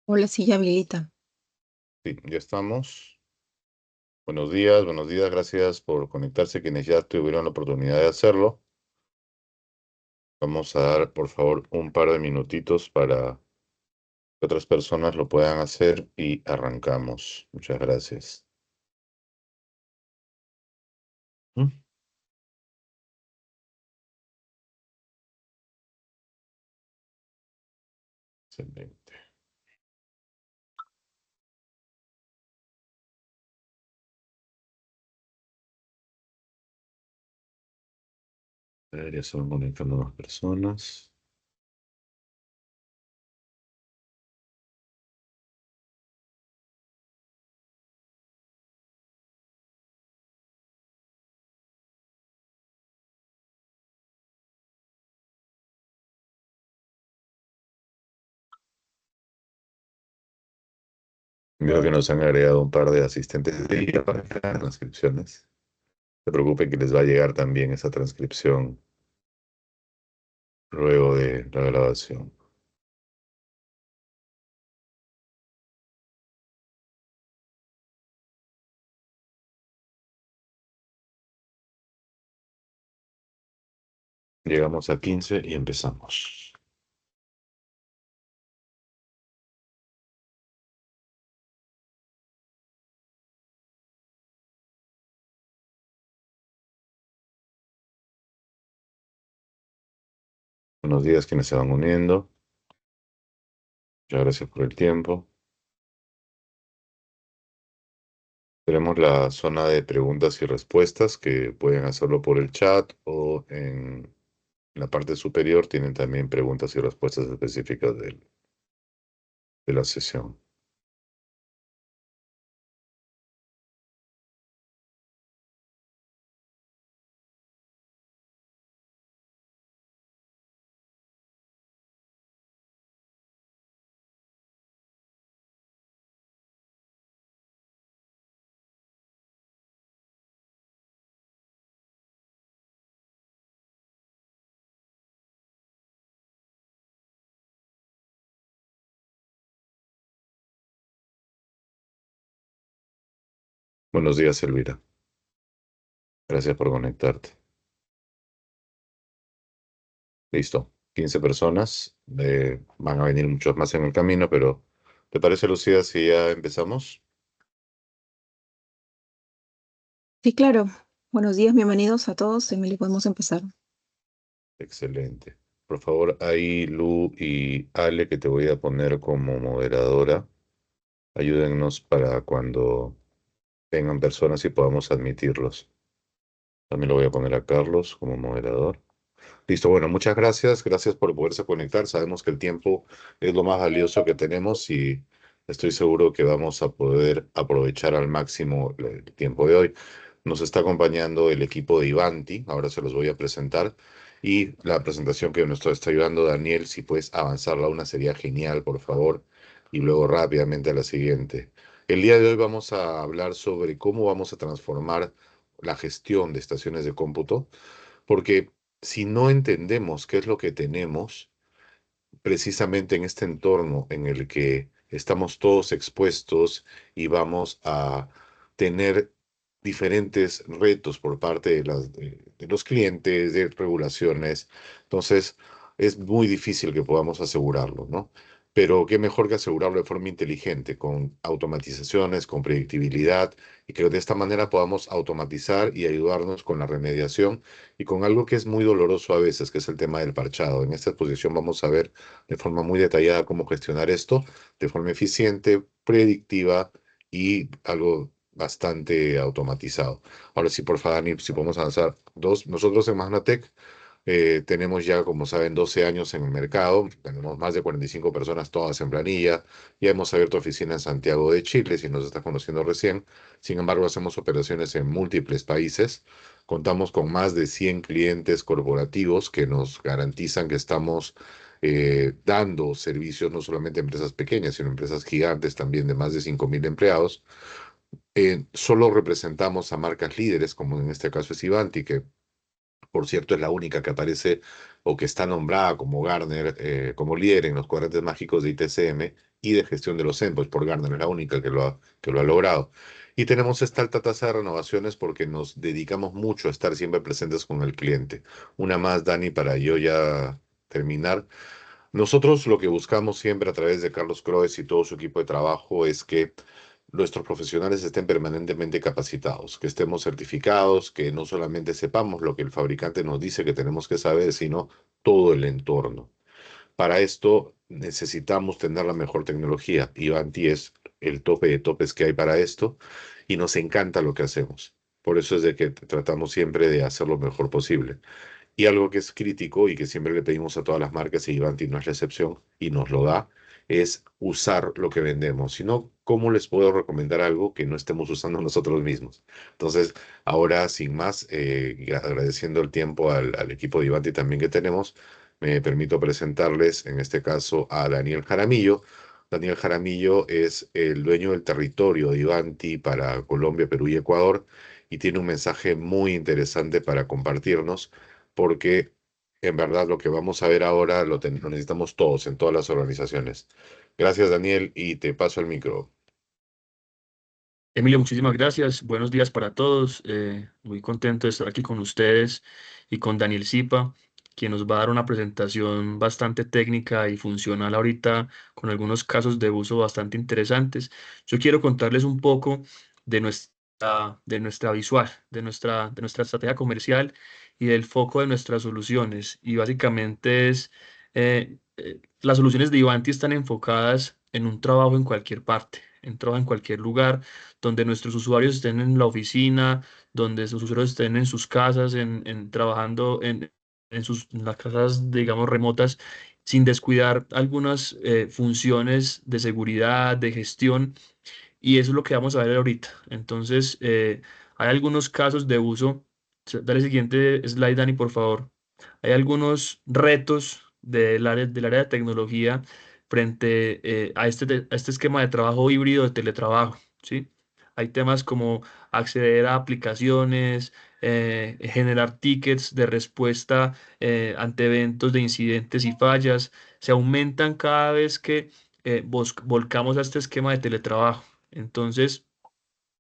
Hola, sí, ya habilita. Sí, ya estamos. Buenos días, gracias por conectarse quienes ya tuvieron la oportunidad de hacerlo. Vamos a dar, por favor, un par de minutitos para que otras personas lo puedan hacer y arrancamos. Muchas gracias. ¿Mm? Excelente. A ver, ya se van conectando más personas. Veo que nos han agregado un par de asistentes de IA para las transcripciones. No se preocupen que les va a llegar también esa transcripción luego de la grabación. Llegamos a 15 y empezamos. Buenos días quienes se van uniendo. Muchas gracias por el tiempo. Tenemos la zona de preguntas y respuestas que pueden hacerlo por el chat o en la parte superior tienen también preguntas y respuestas específicas de la sesión. Buenos días, Elvira. Gracias por conectarte. Listo. 15 personas. Van a venir muchos más en el camino, pero ¿te parece, Lucía, si ya empezamos? Sí, claro. Buenos días, bienvenidos a todos. Emily, podemos empezar. Excelente. Por favor, ahí Lu y Ale, que te voy a poner como moderadora, ayúdennos para cuando vengan personas y podamos admitirlos. También lo voy a poner a Carlos como moderador. Listo, bueno, muchas gracias. Gracias por poderse conectar. Sabemos que el tiempo es lo más valioso que tenemos y estoy seguro que vamos a poder aprovechar al máximo el tiempo de hoy. Nos está acompañando el equipo de Ivanti. Ahora se los voy a presentar. Y la presentación que nos está ayudando Daniel, si puedes avanzarla a una sería genial, por favor. Y luego rápidamente a la siguiente. El día de hoy vamos a hablar sobre cómo vamos a transformar la gestión de estaciones de cómputo, porque si no entendemos qué es lo que tenemos, precisamente en este entorno en el que estamos todos expuestos y vamos a tener diferentes retos por parte de los clientes, de regulaciones. Entonces, es muy difícil que podamos asegurarlo, ¿no? Pero qué mejor que asegurarlo de forma inteligente, con automatizaciones, con predictibilidad, y que de esta manera podamos automatizar y ayudarnos con la remediación y con algo que es muy doloroso a veces, que es el tema del parchado. En esta exposición vamos a ver de forma muy detallada cómo gestionar esto de forma eficiente, predictiva y algo bastante automatizado. Ahora sí, por favor, Dani, si podemos avanzar. Nosotros en Magnatec tenemos ya, como saben, 12 años en el mercado, tenemos más de 45 personas todas en planilla, ya hemos abierto oficina en Santiago de Chile, si nos estás conociendo recién, sin embargo, hacemos operaciones en múltiples países, contamos con más de 100 clientes corporativos que nos garantizan que estamos dando servicios no solamente a empresas pequeñas, sino a empresas gigantes también de más de 5.000 empleados. Solo representamos a marcas líderes, como en este caso es Ivanti, que Por cierto, es la única que aparece o que está nombrada como Gartner, como líder en los cuadrantes mágicos de ITCM y de gestión de los endpoints por Gartner, es la única que lo ha logrado. Y tenemos esta alta tasa de renovaciones porque nos dedicamos mucho a estar siempre presentes con el cliente. Una más, Dani, para yo ya terminar. Nosotros lo que buscamos siempre a través de Carlos Croes y todo su equipo de trabajo es que nuestros profesionales estén permanentemente capacitados, que estemos certificados, que no solamente sepamos lo que el fabricante nos dice que tenemos que saber, sino todo el entorno. Para esto necesitamos tener la mejor tecnología. Ivanti es el tope de topes que hay para esto y nos encanta lo que hacemos. Por eso es de que tratamos siempre de hacer lo mejor posible. Y algo que es crítico y que siempre le pedimos a todas las marcas, y Ivanti no es la excepción, y nos lo da, es usar lo que vendemos. Si no, ¿cómo les puedo recomendar algo que no estemos usando nosotros mismos? Entonces, ahora, sin más, agradeciendo el tiempo al equipo de Ivanti también que tenemos, me permito presentarles, en este caso, a Daniel Jaramillo. Daniel Jaramillo es el dueño del territorio de Ivanti para Colombia, Perú y Ecuador, y tiene un mensaje muy interesante para compartirnos porque en verdad lo que vamos a ver ahora lo necesitamos todos en todas las organizaciones. Gracias, Daniel, y te paso el micro. Emilio, muchísimas gracias. Buenos días para todos. Muy contento de estar aquí con ustedes y con Daniel Zipa, quien nos va a dar una presentación bastante técnica y funcional ahorita con algunos casos de uso bastante interesantes. Yo quiero contarles un poco de nuestra visual, de nuestra estrategia comercial y del foco de nuestras soluciones. Y básicamente las soluciones de Ivanti están enfocadas en un trabajo en cualquier parte, en trabajo en cualquier lugar donde nuestros usuarios estén en la oficina, donde sus usuarios estén en sus casas, trabajando en las casas, digamos, remotas, sin descuidar algunas funciones de seguridad, de gestión, y eso es lo que vamos a ver ahorita. Entonces, hay algunos casos de uso. Dale el siguiente slide, Dani, por favor. Hay algunos retos del área de tecnología frente a este esquema de trabajo híbrido de teletrabajo, ¿sí? Hay temas como acceder a aplicaciones, generar tickets de respuesta ante eventos de incidentes y fallas. Se aumentan cada vez que volcamos a este esquema de teletrabajo. Entonces,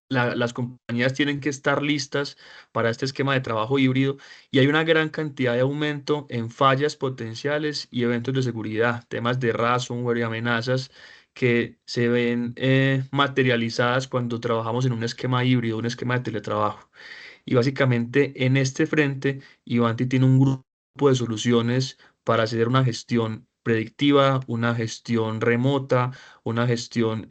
las compañías tienen que estar listas para este esquema de trabajo híbrido y hay una gran cantidad de aumento en fallas potenciales y eventos de seguridad, temas de ransomware y amenazas que se ven materializadas cuando trabajamos en un esquema híbrido, un esquema de teletrabajo. Y básicamente en este frente, Ivanti tiene un grupo de soluciones para hacer una gestión predictiva, una gestión remota, una gestión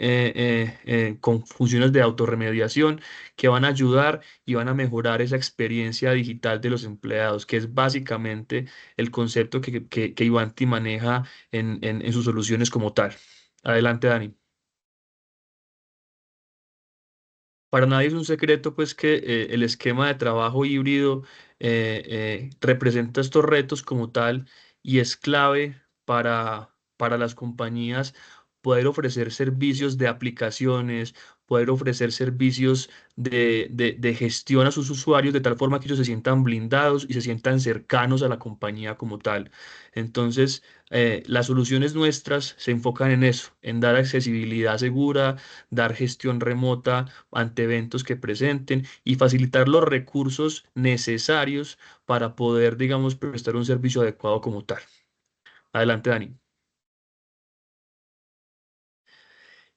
con funciones de autorremediación que van a ayudar y van a mejorar esa experiencia digital de los empleados, que es básicamente el concepto que Ivanti maneja en sus soluciones como tal. Adelante, Dani. Para nadie es un secreto, pues, que el esquema de trabajo híbrido representa estos retos como tal y es clave para las compañías poder ofrecer servicios de aplicaciones, poder ofrecer servicios de gestión a sus usuarios de tal forma que ellos se sientan blindados y se sientan cercanos a la compañía como tal. Entonces, las soluciones nuestras se enfocan en eso, en dar accesibilidad segura, dar gestión remota ante eventos que presenten y facilitar los recursos necesarios para poder, digamos, prestar un servicio adecuado como tal. Adelante, Dani.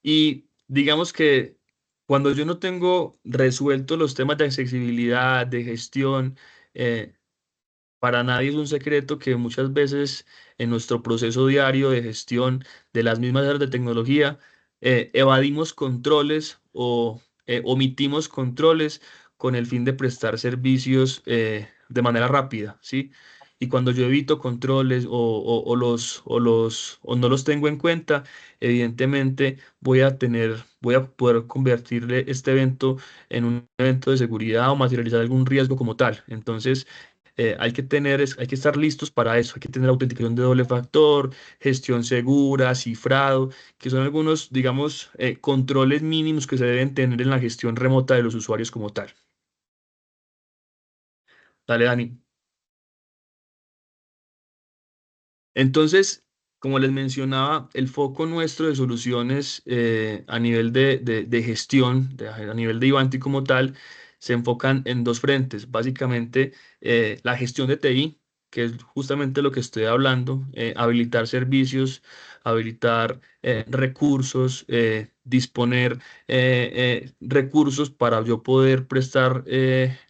Y digamos que cuando yo no tengo resueltos los temas de accesibilidad, de gestión, eh, para nadie es un secreto que muchas veces en nuestro proceso diario de gestión de las mismas áreas de tecnología, evadimos controles o omitimos controles con el fin de prestar servicios de manera rápida, ¿sí? Y cuando yo evito controles o no los tengo en cuenta, evidentemente voy a poder convertirle este evento en un evento de seguridad o materializar algún riesgo como tal. Entonces, hay que estar listos para eso, hay que tener autenticación de doble factor, gestión segura, cifrado, que son algunos, digamos, controles mínimos que se deben tener en la gestión remota de los usuarios como tal. Dale, Dani. Entonces, como les mencionaba, el foco nuestro de soluciones a nivel de gestión, a nivel de Ivanti como tal, se enfocan en dos frentes. Básicamente, la gestión de TI, que es justamente lo que estoy hablando, habilitar servicios, habilitar recursos, disponer recursos para yo poder prestar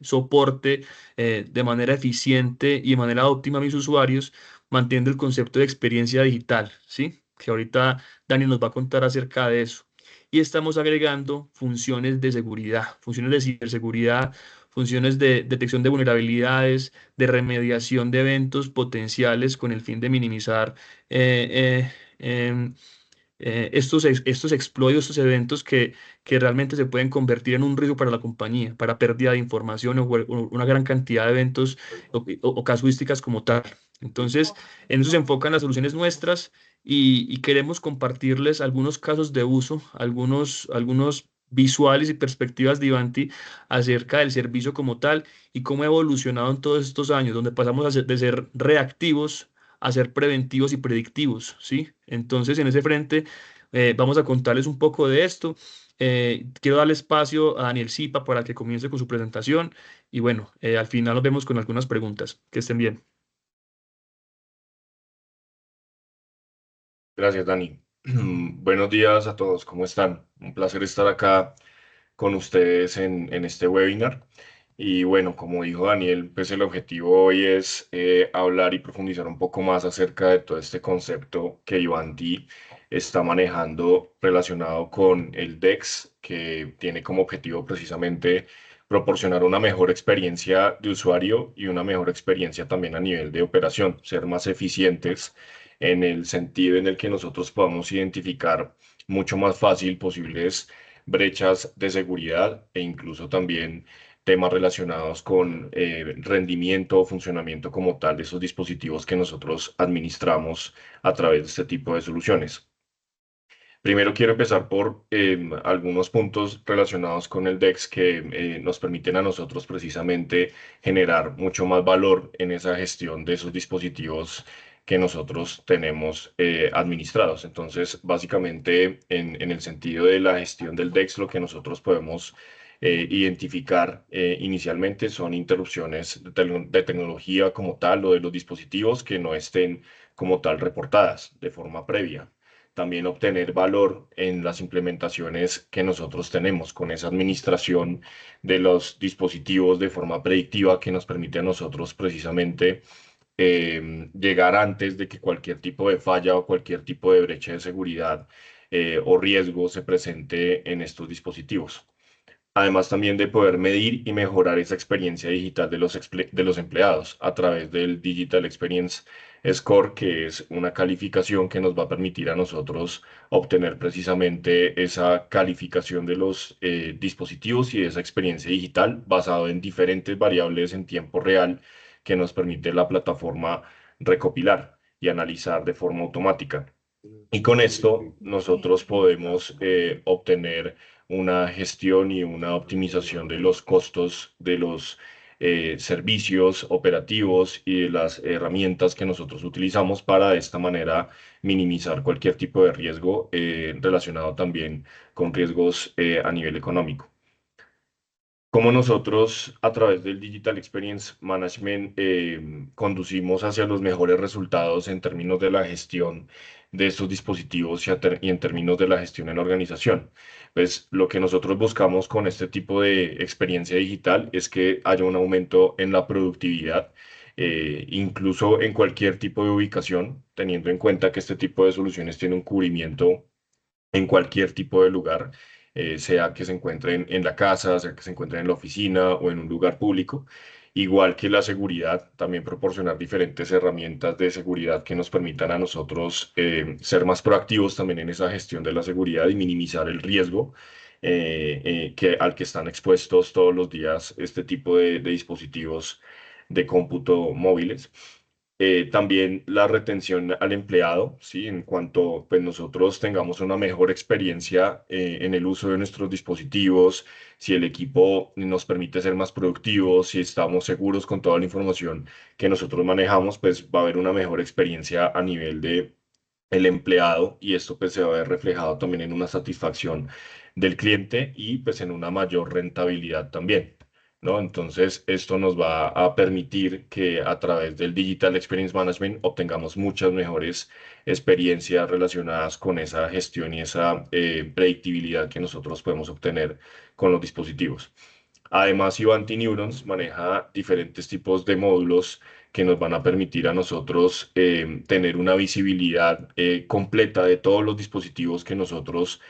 soporte de manera eficiente y de manera óptima a mis usuarios, manteniendo el concepto de experiencia digital, ¿sí? Que ahorita Dani nos va a contar acerca de eso. Y estamos agregando funciones de seguridad, funciones de ciberseguridad, funciones de detección de vulnerabilidades, de remediación de eventos potenciales con el fin de minimizar em, estos exploits, estos eventos que realmente se pueden convertir en un riesgo para la compañía, para pérdida de información o una gran cantidad de eventos o casuísticas como tal. Entonces, en eso se enfocan las soluciones nuestras y queremos compartirles algunos casos de uso, algunos visuales y perspectivas de Ivanti acerca del servicio como tal y cómo ha evolucionado en todos estos años, donde pasamos de ser reactivos a ser preventivos y predictivos, ¿sí? Entonces, en ese frente, vamos a contarles un poco de esto. Quiero darle espacio a Daniel Zipa para que comience con su presentación y bueno, al final nos vemos con algunas preguntas. Que estén bien. Gracias, Dani. Buenos días a todos, ¿cómo están? Un placer estar acá con ustedes en este webinar. Y bueno, como dijo Daniel, pues el objetivo hoy es hablar y profundizar un poco más acerca de todo este concepto que Ivanti está manejando relacionado con el DEX, que tiene como objetivo precisamente proporcionar una mejor experiencia de usuario y una mejor experiencia también a nivel de operación, ser más eficientes en el sentido en el que nosotros podamos identificar mucho más fácil posibles brechas de seguridad e incluso también temas relacionados con rendimiento o funcionamiento como tal de esos dispositivos que nosotros administramos a través de este tipo de soluciones. Primero quiero empezar por algunos puntos relacionados con el DEX que nos permiten a nosotros precisamente generar mucho más valor en esa gestión de esos dispositivos que nosotros tenemos administrados. Entonces, básicamente, en el sentido de la gestión del DEX, lo que nosotros podemos identificar inicialmente son interrupciones de tecnología como tal o de los dispositivos que no estén como tal reportadas de forma previa. También obtener valor en las implementaciones que nosotros tenemos con esa administración de los dispositivos de forma predictiva que nos permite a nosotros precisamente llegar antes de que cualquier tipo de falla o cualquier tipo de brecha de seguridad o riesgo se presente en estos dispositivos. Además también de poder medir y mejorar esa experiencia digital de los empleados a través del Digital Experience Score, que es una calificación que nos va a permitir a nosotros obtener precisamente esa calificación de los dispositivos y de esa experiencia digital basado en diferentes variables en tiempo real que nos permite la plataforma recopilar y analizar de forma automática. Y con esto nosotros podemos obtener una gestión y una optimización de los costos de los servicios operativos y de las herramientas que nosotros utilizamos para de esta manera minimizar cualquier tipo de riesgo relacionado también con riesgos a nivel económico. Cómo nosotros a través del Digital Experience Management conducimos hacia los mejores resultados en términos de la gestión de estos dispositivos y en términos de la gestión en la organización. Pues lo que nosotros buscamos con este tipo de experiencia digital es que haya un aumento en la productividad, incluso en cualquier tipo de ubicación, teniendo en cuenta que este tipo de soluciones tiene un cubrimiento en cualquier tipo de lugar, sea que se encuentren en la casa, sea que se encuentren en la oficina o en un lugar público. Igual que la seguridad, también proporcionar diferentes herramientas de seguridad que nos permitan a nosotros ser más proactivos también en esa gestión de la seguridad y minimizar el riesgo al que están expuestos todos los días este tipo de dispositivos de cómputo móviles. También la retención al empleado, ¿sí? En cuanto pues, nosotros tengamos una mejor experiencia en el uso de nuestros dispositivos, si el equipo nos permite ser más productivos, si estamos seguros con toda la información que nosotros manejamos, pues va a haber una mejor experiencia a nivel de el empleado y esto pues se va a ver reflejado también en una satisfacción del cliente y pues en una mayor rentabilidad también. ¿No? Entonces, esto nos va a permitir que a través del Digital Experience Management obtengamos muchas mejores experiencias relacionadas con esa gestión y esa predictibilidad que nosotros podemos obtener con los dispositivos. Además, Ivanti Neurons maneja diferentes tipos de módulos que nos van a permitir a nosotros tener una visibilidad completa de todos los dispositivos que nosotros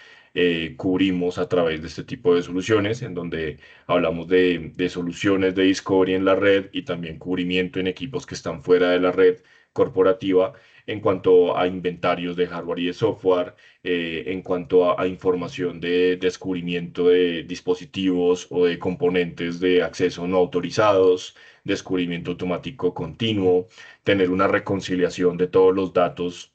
cubrimos a través de este tipo de soluciones, en donde hablamos de soluciones de discovery en la red y también cubrimiento en equipos que están fuera de la red corporativa en cuanto a inventarios de hardware y de software, en cuanto a información de descubrimiento de dispositivos o de componentes de acceso no autorizados, descubrimiento automático continuo, tener una reconciliación de todos los datos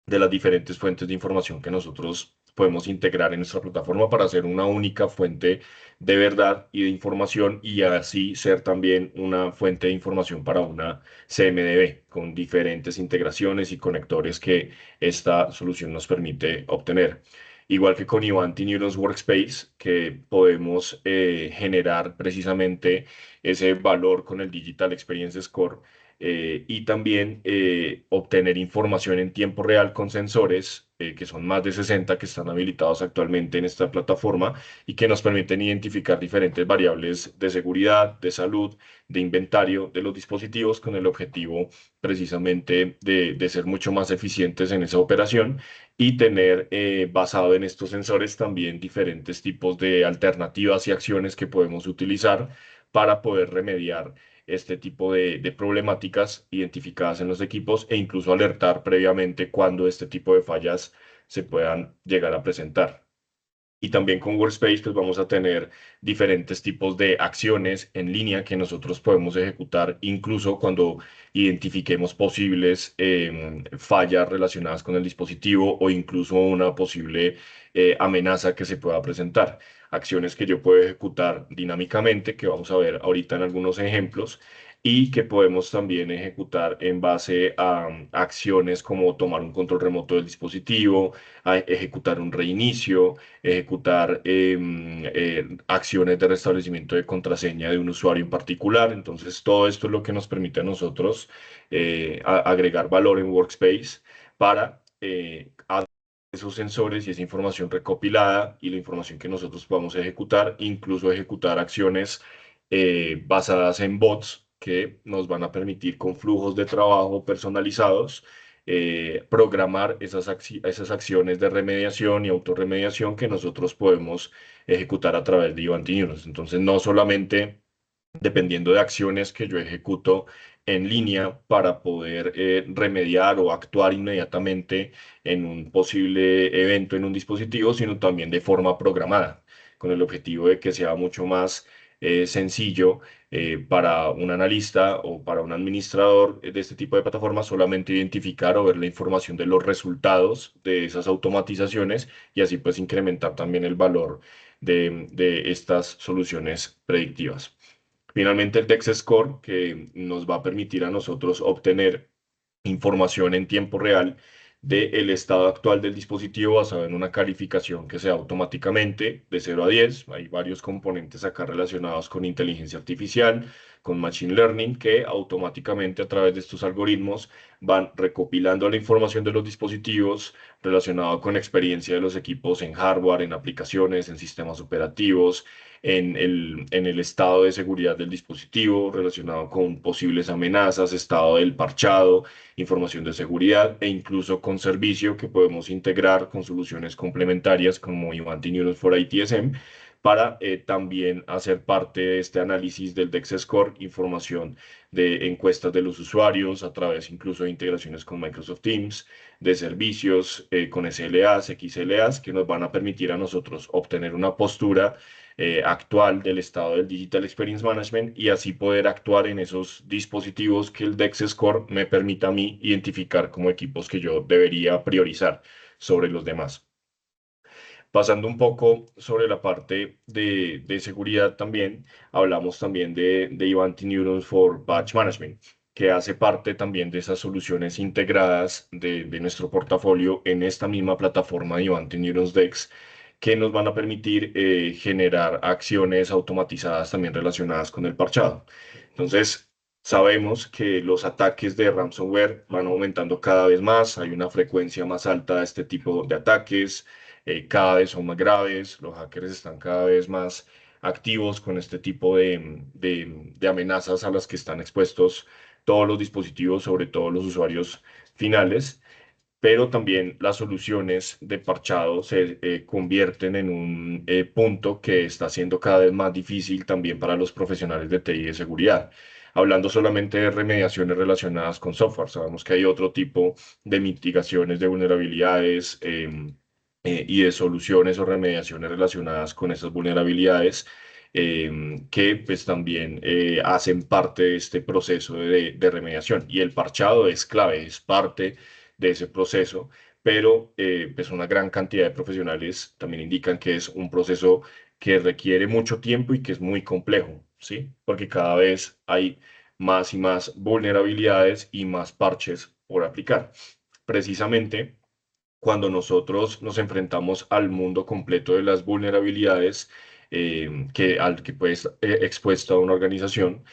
de las diferentes fuentes de información que nosotros podemos integrar en nuestra plataforma para hacer una única fuente de verdad y de información y así ser también una fuente de información para una CMDB con diferentes integraciones y conectores que esta solución nos permite obtener. Igual que con Ivanti Neurons Workspace, que podemos generar precisamente ese valor con el Digital Experience Score y también obtener información en tiempo real con sensores, que son más de 60 que están habilitados actualmente en esta plataforma y que nos permiten identificar diferentes variables de seguridad, de salud, de inventario de los dispositivos con el objetivo precisamente de ser mucho más eficientes en esa operación y tener basado en estos sensores también diferentes tipos de alternativas y acciones que podemos utilizar para poder remediar este tipo de problemáticas identificadas en los equipos e incluso alertar previamente cuando este tipo de fallas se puedan llegar a presentar. Y también con Workspace pues vamos a tener diferentes tipos de acciones en línea que nosotros podemos ejecutar incluso cuando identifiquemos posibles fallas relacionadas con el dispositivo o incluso una posible amenaza que se pueda presentar. Acciones que yo puedo ejecutar dinámicamente, que vamos a ver ahorita en algunos ejemplos, y que podemos también ejecutar en base a acciones como tomar un control remoto del dispositivo, a ejecutar un reinicio, ejecutar acciones de restablecimiento de contraseña de un usuario en particular. Entonces, todo esto es lo que nos permite a nosotros agregar valor en Workspace para esos sensores y esa información recopilada y la información que nosotros podamos ejecutar, incluso ejecutar acciones basadas en bots que nos van a permitir con flujos de trabajo personalizados programar esas acciones de remediación y autorremediación que nosotros podemos ejecutar a través de Ivanti Neurons. Entonces, no solamente dependiendo de acciones que yo ejecuto en línea para poder remediar o actuar inmediatamente en un posible evento en un dispositivo, sino también de forma programada, con el objetivo de que sea mucho más sencillo para un analista o para un administrador de este tipo de plataformas solamente identificar o ver la información de los resultados de esas automatizaciones y así pues incrementar también el valor de estas soluciones predictivas. Finalmente, el DEX Score, que nos va a permitir a nosotros obtener información en tiempo real del estado actual del dispositivo basado en una calificación que sea automáticamente de 0 a 10. Hay varios componentes acá relacionados con inteligencia artificial, con machine learning, que automáticamente a través de estos algoritmos van recopilando la información de los dispositivos relacionado con experiencia de los equipos en hardware, en aplicaciones, en sistemas operativos, en el estado de seguridad del dispositivo relacionado con posibles amenazas, estado del parchado, información de seguridad e incluso con servicio que podemos integrar con soluciones complementarias como Ivanti Neurons for ITSM para también hacer parte de este análisis del DEX Score, información de encuestas de los usuarios a través incluso de integraciones con Microsoft Teams, de servicios con SLAs, XLAs, que nos van a permitir a nosotros obtener una postura actual del estado del Digital Experience Management y así poder actuar en esos dispositivos que el DEX Score me permita a mí identificar como equipos que yo debería priorizar sobre los demás. Pasando un poco sobre la parte de seguridad también, hablamos también de Ivanti Neurons for Patch Management, que hace parte también de esas soluciones integradas de nuestro portafolio en esta misma plataforma de Ivanti Neurons Dex, que nos van a permitir generar acciones automatizadas también relacionadas con el parchado. Entonces, sabemos que los ataques de ransomware van aumentando cada vez más, hay una frecuencia más alta de este tipo de ataques, cada vez son más graves, los hackers están cada vez más activos con este tipo de amenazas a las que están expuestos todos los dispositivos, sobre todo los usuarios finales, pero también las soluciones de parchado se convierten en un punto que está siendo cada vez más difícil también para los profesionales de TI de seguridad. Hablando solamente de remediaciones relacionadas con software, sabemos que hay otro tipo de mitigaciones de vulnerabilidades y de soluciones o remediaciones relacionadas con esas vulnerabilidades que pues también hacen parte de este proceso de remediación. Y el parchado es clave, es parte de ese proceso, pero pues una gran cantidad de profesionales también indican que es un proceso que requiere mucho tiempo y que es muy complejo, ¿sí? Porque cada vez hay más y más vulnerabilidades y más parches por aplicar. Precisamente cuando nosotros nos enfrentamos al mundo completo de las vulnerabilidades al que puede estar expuesta una organización,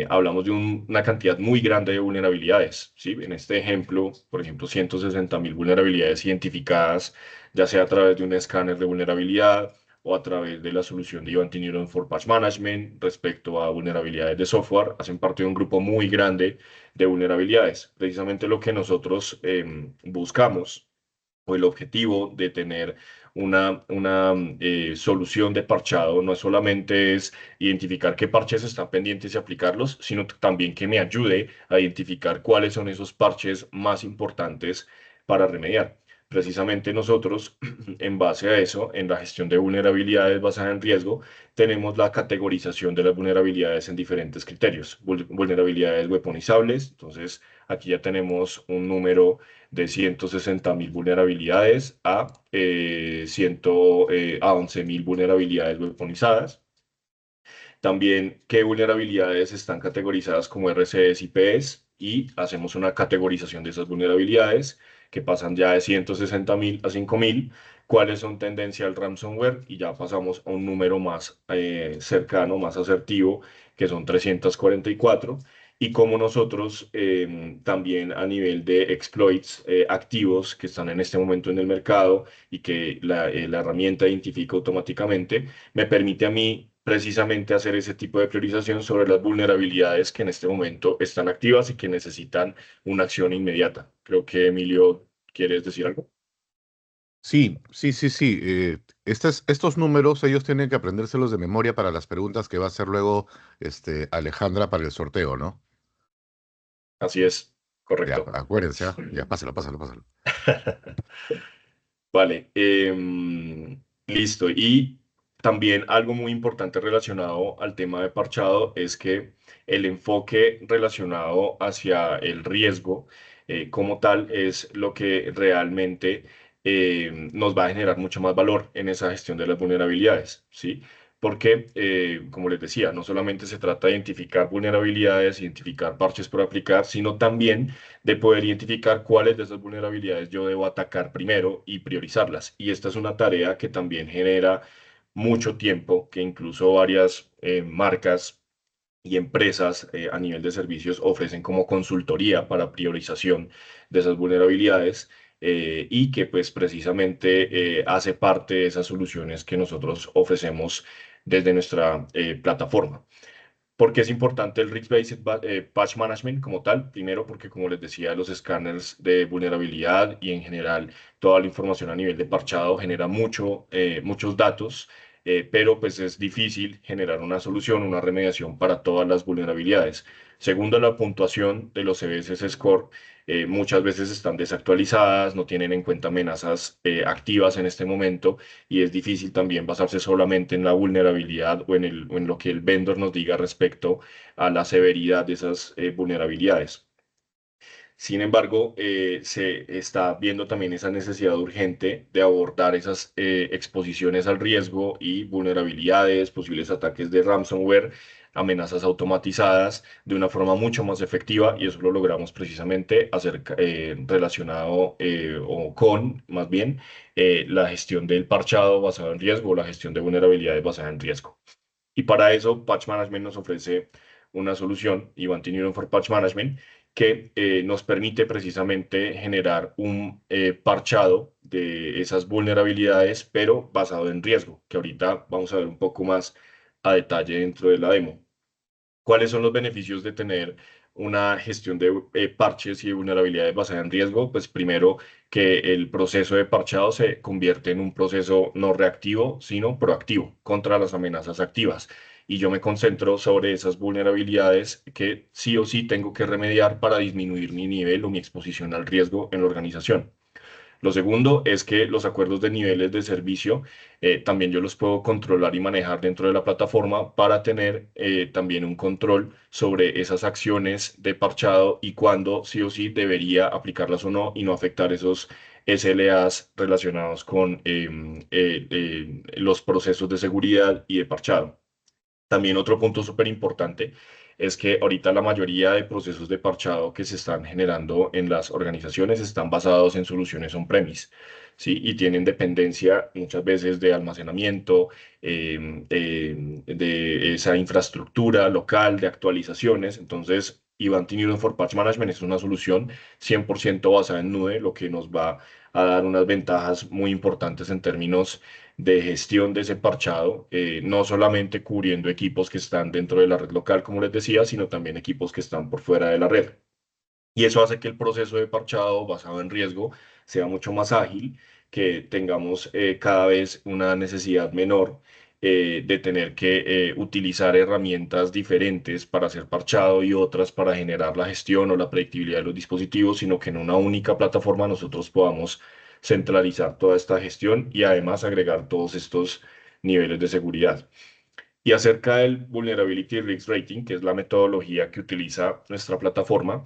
hablamos de una cantidad muy grande de vulnerabilidades, ¿sí? En este ejemplo, por ejemplo, 160.000 vulnerabilidades identificadas, ya sea a través de un escáner de vulnerabilidad o a través de la solución de Ivanti Neuron for Patch Management respecto a vulnerabilidades de software, hacen parte de un grupo muy grande de vulnerabilidades. Precisamente lo que nosotros buscamos o el objetivo de tener una solución de parchado no solamente es identificar qué parches están pendientes y aplicarlos, sino también que me ayude a identificar cuáles son esos parches más importantes para remediar. Precisamente nosotros, en base a eso, en la gestión de vulnerabilidades basada en riesgo, tenemos la categorización de las vulnerabilidades en diferentes criterios. Vulnerabilidades weaponizables, entonces aquí ya tenemos un número de 160.000 vulnerabilidades a 11.000 vulnerabilidades weaponizadas. También qué vulnerabilidades están categorizadas como RCS y PS y hacemos una categorización de esas vulnerabilidades que pasan ya de 160.000 a 5.000, cuáles son tendencia al ransomware y ya pasamos a un número más cercano, más asertivo, que son 344 y como nosotros también a nivel de exploits activos que están en este momento en el mercado y que la herramienta identifica automáticamente, me permite a mí precisamente hacer ese tipo de priorización sobre las vulnerabilidades que en este momento están activas y que necesitan una acción inmediata. Creo que Emilio, ¿quieres decir algo? Sí, sí, sí, sí. Estos números ellos tienen que aprendérselos de memoria para las preguntas que va a hacer luego Alejandra para el sorteo, ¿no? Así es, Ya, correcto. acuérdense, ¿ah? Ya, pásalo, pásalo, pásalo. Vale, listo. Y también algo muy importante relacionado al tema de parchado es que el enfoque relacionado hacia el riesgo como tal es lo que realmente nos va a generar mucho más valor en esa gestión de las vulnerabilidades, ¿sí? Porque, como les decía, no solamente se trata de identificar vulnerabilidades, identificar parches por aplicar, sino también de poder identificar cuáles de esas vulnerabilidades yo debo atacar primero y priorizarlas. Y esta es una tarea que también genera mucho tiempo, que incluso varias marcas y empresas a nivel de servicios ofrecen como consultoría para priorización de esas vulnerabilidades. Y que pues precisamente hace parte de esas soluciones que nosotros ofrecemos desde nuestra plataforma. ¿Por qué es importante el Risk-Based Patch Management como tal? Primero, porque como les decía, los escáneres de vulnerabilidad y en general toda la información a nivel de parchado genera muchos datos pero pues es difícil generar una solución, una remediación para todas las vulnerabilidades. Segundo, la puntuación de los CVSS Score muchas veces están desactualizadas, no tienen en cuenta amenazas activas en este momento y es difícil también basarse solamente en la vulnerabilidad o en lo que el vendor nos diga respecto a la severidad de esas vulnerabilidades. Sin embargo, se está viendo también esa necesidad urgente de abordar esas exposiciones al riesgo y vulnerabilidades, posibles ataques de ransomware, amenazas automatizadas de una forma mucho más efectiva y eso lo logramos precisamente relacionado o con, más bien, la gestión del parchado basado en riesgo o la gestión de vulnerabilidades basada en riesgo. Y para eso, Patch Management nos ofrece una solución, Ivanti Neuron for Patch Management, que nos permite precisamente generar un parchado de esas vulnerabilidades, pero basado en riesgo, que ahorita vamos a ver un poco más a detalle dentro de la demo. ¿Cuáles son los beneficios de tener una gestión de parches y vulnerabilidades basada en riesgo? Pues primero, que el proceso de parchado se convierte en un proceso no reactivo, sino proactivo contra las amenazas activas. Y yo me concentro sobre esas vulnerabilidades que sí o sí tengo que remediar para disminuir mi nivel o mi exposición al riesgo en la organización. Lo segundo es que los acuerdos de niveles de servicio también yo los puedo controlar y manejar dentro de la plataforma para tener también un control sobre esas acciones de parchado y cuándo sí o sí debería aplicarlas o no y no afectar esos SLAs relacionados con los procesos de seguridad y de parchado. También otro punto súper importante es que ahorita la mayoría de procesos de parchado que se están generando en las organizaciones están basados en soluciones on-premise, ¿sí? Y tienen dependencia muchas veces de almacenamiento, de esa infraestructura local, de actualizaciones. Entonces, Ivanti Neuron for Patch Management es una solución 100% basada en nube, lo que nos va a dar unas ventajas muy importantes en términos de gestión de ese parchado, no solamente cubriendo equipos que están dentro de la red local, como les decía, sino también equipos que están por fuera de la red. Y eso hace que el proceso de parchado basado en riesgo sea mucho más ágil, que tengamos cada vez una necesidad menor de tener que utilizar herramientas diferentes para hacer parchado y otras para generar la gestión o la predictibilidad de los dispositivos, sino que en una única plataforma nosotros podamos centralizar toda esta gestión y además agregar todos estos niveles de seguridad. Y acerca del Vulnerability Risk Rating, que es la metodología que utiliza nuestra plataforma,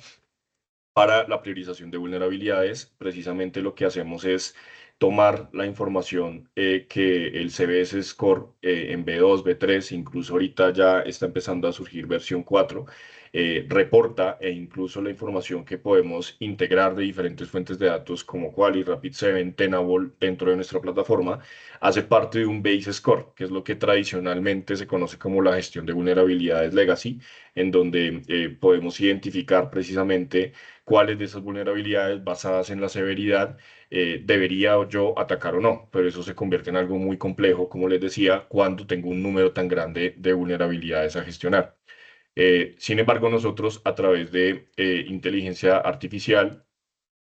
para la priorización de vulnerabilidades, precisamente lo que hacemos es tomar la información que el CVS Score en B2, B3, incluso ahorita ya está empezando a surgir versión 4, reporta e incluso la información que podemos integrar de diferentes fuentes de datos como Quali, Rapid7, Tenable dentro de nuestra plataforma, hace parte de un Base Score, que es lo que tradicionalmente se conoce como la gestión de vulnerabilidades legacy, en donde podemos identificar precisamente cuáles de esas vulnerabilidades basadas en la severidad debería yo atacar o no, pero eso se convierte en algo muy complejo, como les decía, cuando tengo un número tan grande de vulnerabilidades a gestionar. Sin embargo, nosotros a través de inteligencia artificial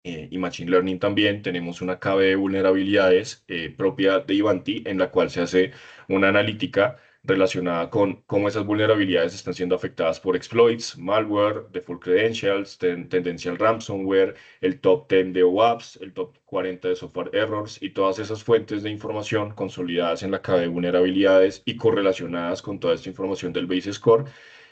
y Machine Learning también tenemos una cabe de vulnerabilidades propia de Ivanti en la cual se hace una analítica relacionada con cómo esas vulnerabilidades están siendo afectadas por exploits, malware, default credentials, tendencial ransomware, el top 10 de OWASP, el top 40 de software errors y todas esas fuentes de información consolidadas en la cabe de vulnerabilidades y correlacionadas con toda esta información del base score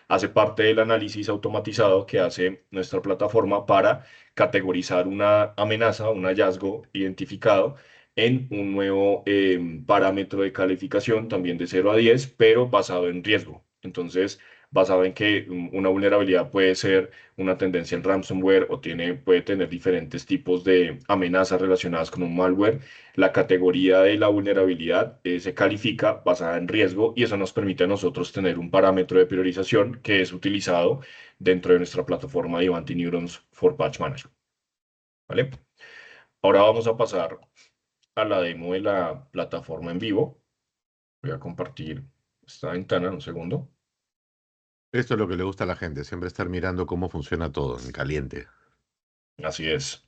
hace parte del análisis automatizado que hace nuestra plataforma para categorizar una amenaza, un hallazgo identificado en un nuevo parámetro de calificación, también de 0 a 10, pero basado en riesgo. Entonces, basado en que una vulnerabilidad puede ser una tendencia en ransomware o puede tener diferentes tipos de amenazas relacionadas con un malware, la categoría de la vulnerabilidad se califica basada en riesgo y eso nos permite a nosotros tener un parámetro de priorización que es utilizado dentro de nuestra plataforma de Ivanti Neurons for Patch Management. ¿Vale? Ahora vamos a pasar a la demo de la plataforma en vivo. Voy a compartir esta ventana un segundo. Esto es lo que le gusta a la gente, siempre estar mirando cómo funciona todo en caliente. Así es.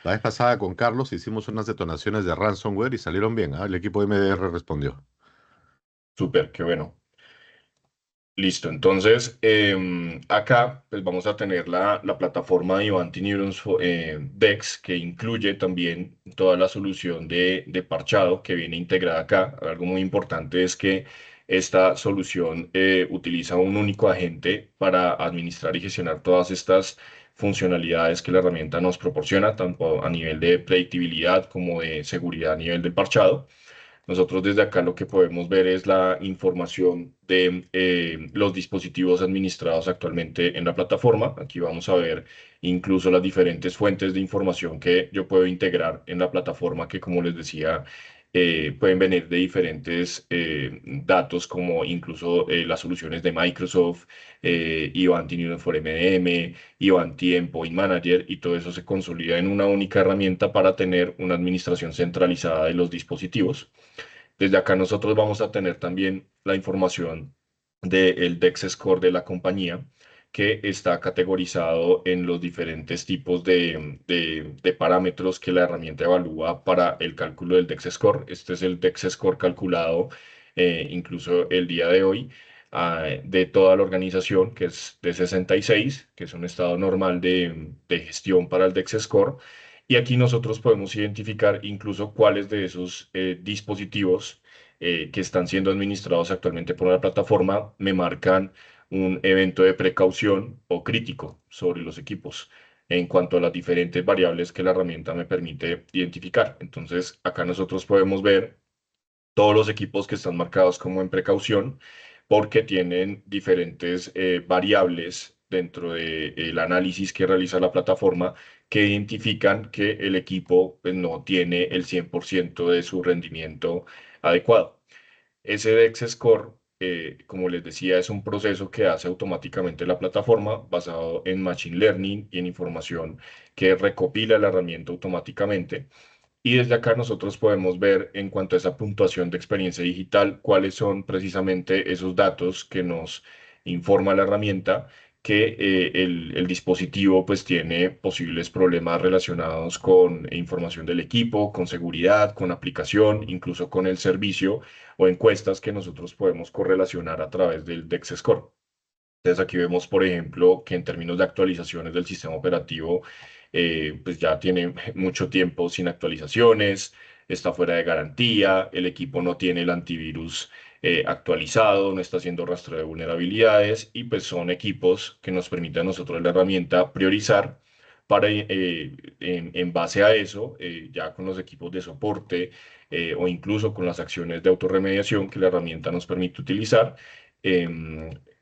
La vez pasada con Carlos hicimos unas detonaciones de ransomware y salieron bien, ¿ah? El equipo MDR respondió. Súper, qué bueno. Listo, entonces acá pues vamos a tener la plataforma de Ivanti Neurons DEX, que incluye también toda la solución de parchado que viene integrada acá. Algo muy importante es que esta solución utiliza un único agente para administrar y gestionar todas estas funcionalidades que la herramienta nos proporciona, tanto a nivel de predictibilidad como de seguridad a nivel del parchado. Nosotros desde acá lo que podemos ver es la información de los dispositivos administrados actualmente en la plataforma. Aquí vamos a ver incluso las diferentes fuentes de información que yo puedo integrar en la plataforma, que como les decía, pueden venir de diferentes datos, como incluso las soluciones de Microsoft, Ivanti Uniform MDM, Ivanti Endpoint Manager, y todo eso se consolida en una única herramienta para tener una administración centralizada de los dispositivos. Desde acá nosotros vamos a tener también la información del DEX Score de la compañía, que está categorizado en los diferentes tipos de parámetros que la herramienta evalúa para el cálculo del DEX Score. Este es el DEX Score calculado incluso el día de hoy de toda la organización, que es de 66, que es un estado normal de gestión para el DEX Score. Y aquí nosotros podemos identificar incluso cuáles de esos dispositivos que están siendo administrados actualmente por la plataforma me marcan un evento de precaución o crítico sobre los equipos en cuanto a las diferentes variables que la herramienta me permite identificar. Entonces, acá nosotros podemos ver todos los equipos que están marcados como en precaución porque tienen diferentes variables dentro del análisis que realiza la plataforma que identifican que el equipo pues, no tiene el 100% de su rendimiento adecuado. Ese DEX Score, como les decía, es un proceso que hace automáticamente la plataforma basado en Machine Learning y en información que recopila la herramienta automáticamente. Y desde acá nosotros podemos ver en cuanto a esa puntuación de experiencia digital, cuáles son precisamente esos datos que nos informa la herramienta que el dispositivo pues tiene posibles problemas relacionados con información del equipo, con seguridad, con aplicación, incluso con el servicio o encuestas que nosotros podemos correlacionar a través del DEX Score. Entonces aquí vemos, por ejemplo, que en términos de actualizaciones del sistema operativo, pues ya tiene mucho tiempo sin actualizaciones, está fuera de garantía, el equipo no tiene el antivirus actualizado, no está haciendo rastreo de vulnerabilidades y pues son equipos que nos permiten a nosotros la herramienta priorizar para, en base a eso, ya con los equipos de soporte o incluso con las acciones de autorremediación que la herramienta nos permite utilizar.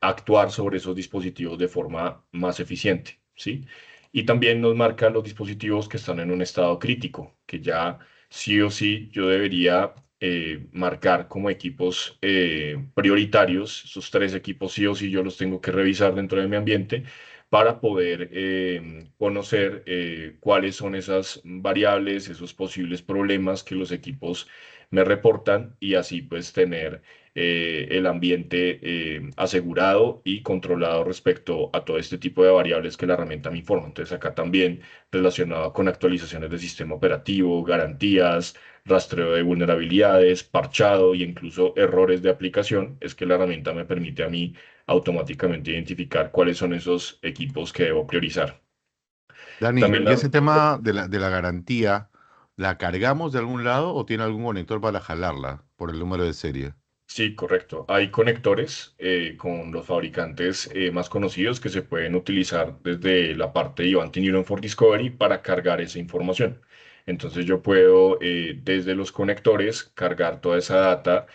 Actuar sobre esos dispositivos de forma más eficiente, ¿sí? Y también nos marca los dispositivos que están en un estado crítico, que ya sí o sí yo debería marcar como equipos prioritarios. Esos tres equipos sí o sí yo los tengo que revisar dentro de mi ambiente para poder conocer cuáles son esas variables, esos posibles problemas que los equipos me reportan y así pues tener el ambiente asegurado y controlado respecto a todo este tipo de variables que la herramienta me informa. Entonces acá también relacionado con actualizaciones de sistema operativo, garantías, rastreo de vulnerabilidades, parchado e incluso errores de aplicación, es que la herramienta me permite a mí automáticamente identificar cuáles son esos equipos que debo priorizar. Dani, También ¿y ese tema de la garantía, la cargamos de algún lado o tiene algún conector para jalarla por el número de serie? Sí, correcto. Hay conectores con los fabricantes más conocidos que se pueden utilizar desde la parte de Ivanti Neuron for Discovery para cargar esa información. Entonces yo puedo desde los conectores cargar toda esa data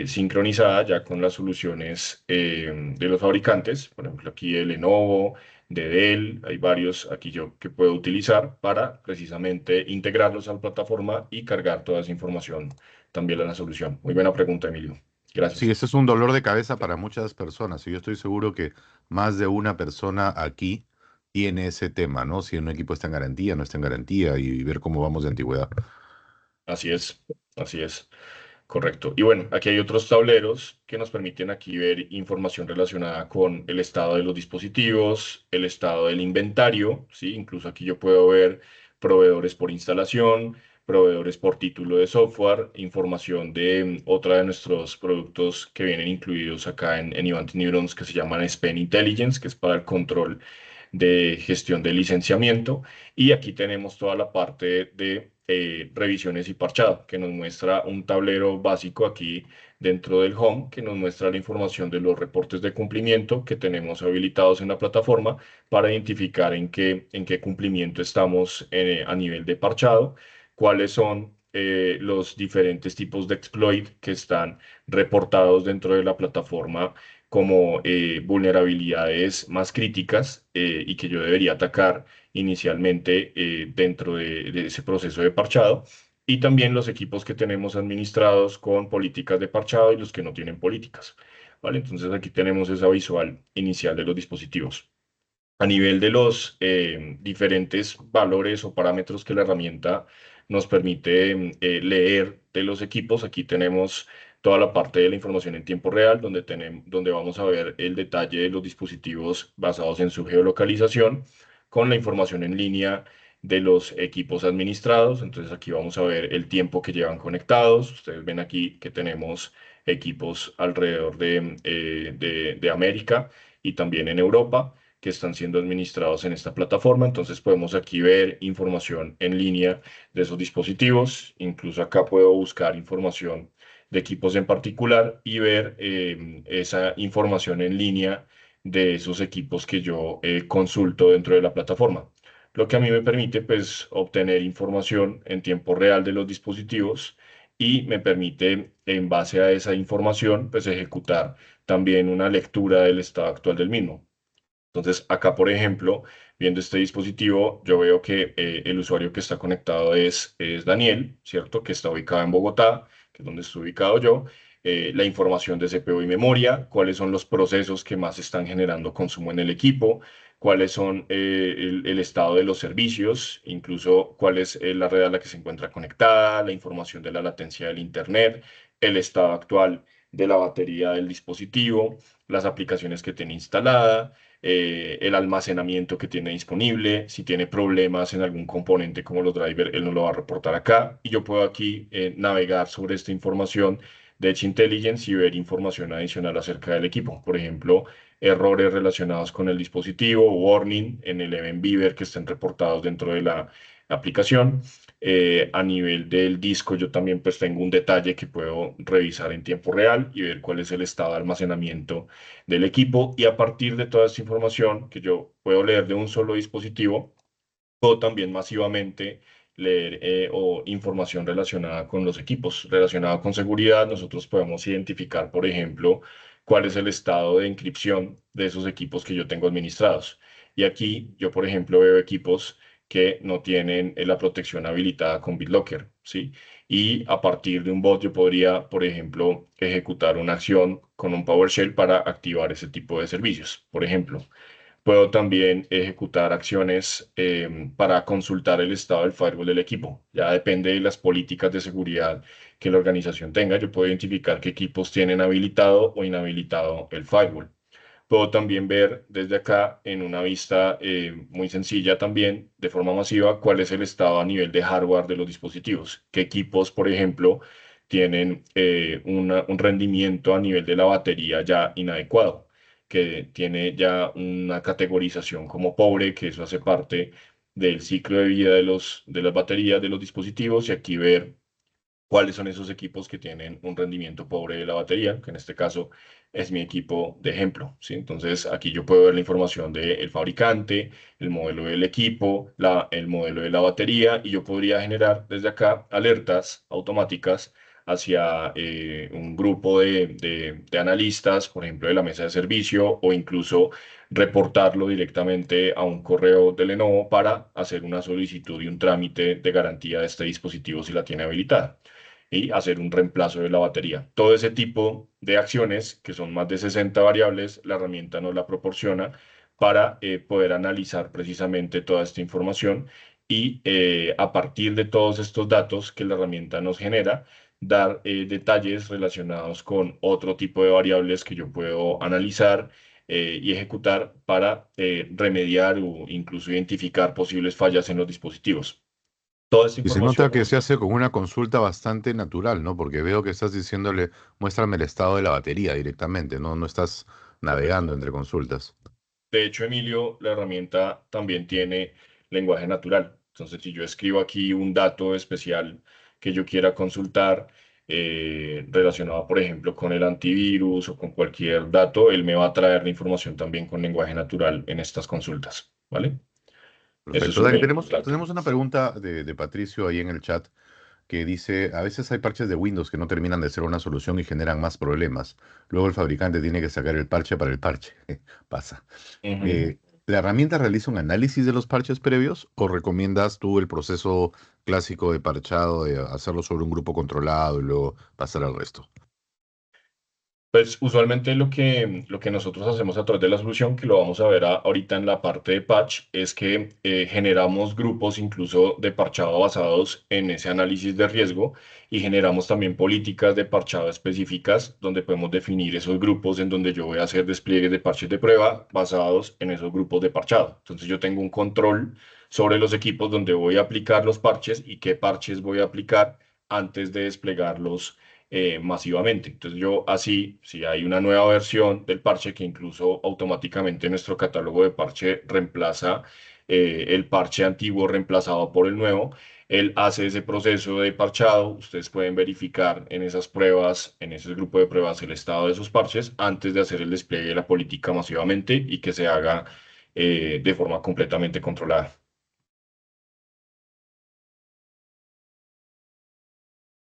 sincronizada ya con las soluciones de los fabricantes. Por ejemplo, aquí de Lenovo, de Dell, hay varios aquí yo que puedo utilizar para precisamente integrarlos a la plataforma y cargar toda esa información también a la solución. Muy buena pregunta, Emilio. Sí, Gracias. ese es un dolor de cabeza para muchas personas y yo estoy seguro que más de una persona aquí tiene ese tema, ¿no? Si un equipo está en garantía, no está en garantía y ver cómo vamos de antigüedad. Así es, correcto. Y bueno, aquí hay otros tableros que nos permiten aquí ver información relacionada con el estado de los dispositivos, el estado del inventario, ¿sí? Incluso aquí yo puedo ver proveedores por instalación, proveedores por título de software, información de otra de nuestros productos que vienen incluidos acá en Ivanti Neurons que se llaman Spend Intelligence, que es para el control de gestión de licenciamiento. Y aquí tenemos toda la parte de revisiones y parchado, que nos muestra un tablero básico aquí dentro del home, que nos muestra la información de los reportes de cumplimiento que tenemos habilitados en la plataforma para identificar en qué cumplimiento estamos a nivel de parchado, cuáles son los diferentes tipos de exploit que están reportados dentro de la plataforma como vulnerabilidades más críticas y que yo debería atacar inicialmente dentro de ese proceso de parchado. Y también los equipos que tenemos administrados con políticas de parchado y los que no tienen políticas. ¿Vale? Entonces aquí tenemos esa visual inicial de los dispositivos. A nivel de los diferentes valores o parámetros que la herramienta nos permite leer de los equipos, aquí tenemos toda la parte de la información en tiempo real, donde vamos a ver el detalle de los dispositivos basados en su geolocalización, con la información en línea de los equipos administrados. Entonces aquí vamos a ver el tiempo que llevan conectados. Ustedes ven aquí que tenemos equipos alrededor de América y también en Europa que están siendo administrados en esta plataforma. Entonces podemos aquí ver información en línea de esos dispositivos. Incluso acá puedo buscar información de equipos en particular y ver esa información en línea de esos equipos que yo consulto dentro de la plataforma. Lo que a mí me permite pues obtener información en tiempo real de los dispositivos y me permite en base a esa información pues ejecutar también una lectura del estado actual del mismo. Entonces, acá, por ejemplo, viendo este dispositivo, yo veo que el usuario que está conectado es Daniel, ¿cierto? Que está ubicado en Bogotá, que es donde estoy ubicado yo. La información de CPU y memoria, cuáles son los procesos que más están generando consumo en el equipo, cuáles son el estado de los servicios, incluso cuál es la red a la que se encuentra conectada, la información de la latencia del Internet, el estado actual de la batería del dispositivo, las aplicaciones que tiene instalada, el almacenamiento que tiene disponible, si tiene problemas en algún componente como los drivers, él nos lo va a reportar acá y yo puedo aquí navegar sobre esta información de Edge Intelligence y ver información adicional acerca del equipo. Por ejemplo, errores relacionados con el dispositivo, warning en el Event Beaver que estén reportados dentro de la aplicación. A nivel del disco, yo también pues tengo un detalle que puedo revisar en tiempo real y ver cuál es el estado de almacenamiento del equipo y a partir de toda esta información que yo puedo leer de un solo dispositivo, puedo también masivamente leer o información relacionada con los equipos, relacionada con seguridad. Nosotros podemos identificar, por ejemplo, cuál es el estado de encripción de esos equipos que yo tengo administrados. Y aquí yo, por ejemplo, veo equipos que no tienen la protección habilitada con BitLocker, ¿sí? Y a partir de un bot yo podría, por ejemplo, ejecutar una acción con un PowerShell para activar ese tipo de servicios. Por ejemplo, puedo también ejecutar acciones para consultar el estado del firewall del equipo. Ya depende de las políticas de seguridad que la organización tenga. Yo puedo identificar qué equipos tienen habilitado o inhabilitado el firewall. Puedo también ver desde acá en una vista muy sencilla también, de forma masiva, cuál es el estado a nivel de hardware de los dispositivos. Qué equipos, por ejemplo, tienen un rendimiento a nivel de la batería ya inadecuado, que tiene ya una categorización como pobre, que eso hace parte del ciclo de vida de las baterías de los dispositivos y aquí ver cuáles son esos equipos que tienen un rendimiento pobre de la batería, que en este caso es mi equipo de ejemplo, ¿sí? Entonces aquí yo puedo ver la información del fabricante, el modelo del equipo, el modelo de la batería y yo podría generar desde acá alertas automáticas hacia un grupo de analistas, por ejemplo, de la mesa de servicio o incluso reportarlo directamente a un correo de Lenovo para hacer una solicitud y un trámite de garantía de este dispositivo si la tiene habilitada y hacer un reemplazo de la batería. Todo ese tipo de acciones, que son más de 60 variables, la herramienta nos la proporciona para poder analizar precisamente toda esta información y a partir de todos estos datos que la herramienta nos genera, dar detalles relacionados con otro tipo de variables que yo puedo analizar y ejecutar para remediar o incluso identificar posibles fallas en los dispositivos. Toda esta Y se nota información que se nosotros. hace con una consulta bastante natural, ¿no? Porque veo que estás diciéndole, muéstrame el estado de la batería directamente, ¿no? No estás navegando Correcto. entre consultas. De hecho, Emilio, la herramienta también tiene lenguaje natural. Entonces, si yo escribo aquí un dato especial que yo quiera consultar, relacionado, por ejemplo, con el antivirus o con cualquier dato, él me va a traer la información también con lenguaje natural en estas consultas, ¿vale? Eso es Perfecto. Dani, súper tenemos, importante. tenemos una pregunta de Patricio ahí en el chat que dice, a veces hay parches de Windows que no terminan de ser una solución y generan más problemas. Luego el fabricante tiene que sacar el parche para el parche. Pasa. Ujú. Eh, ¿La herramienta realiza un análisis de los parches previos o recomiendas tú el proceso clásico de parchado, de hacerlo sobre un grupo controlado y luego pasar al resto? Pues usualmente lo que nosotros hacemos a través de la solución, que lo vamos a ver ahorita en la parte de patch, es que generamos grupos incluso de parchado basados en ese análisis de riesgo y generamos también políticas de parchado específicas donde podemos definir esos grupos en donde yo voy a hacer despliegues de parches de prueba basados en esos grupos de parchado. Entonces yo tengo un control sobre los equipos donde voy a aplicar los parches y qué parches voy a aplicar antes de desplegarlos masivamente. Entonces yo así, si hay una nueva versión del parche que incluso automáticamente nuestro catálogo de parche reemplaza el parche antiguo reemplazado por el nuevo, él hace ese proceso de parchado. Ustedes pueden verificar en esas pruebas, en ese grupo de pruebas, el estado de esos parches antes de hacer el despliegue de la política masivamente y que se haga de forma completamente controlada.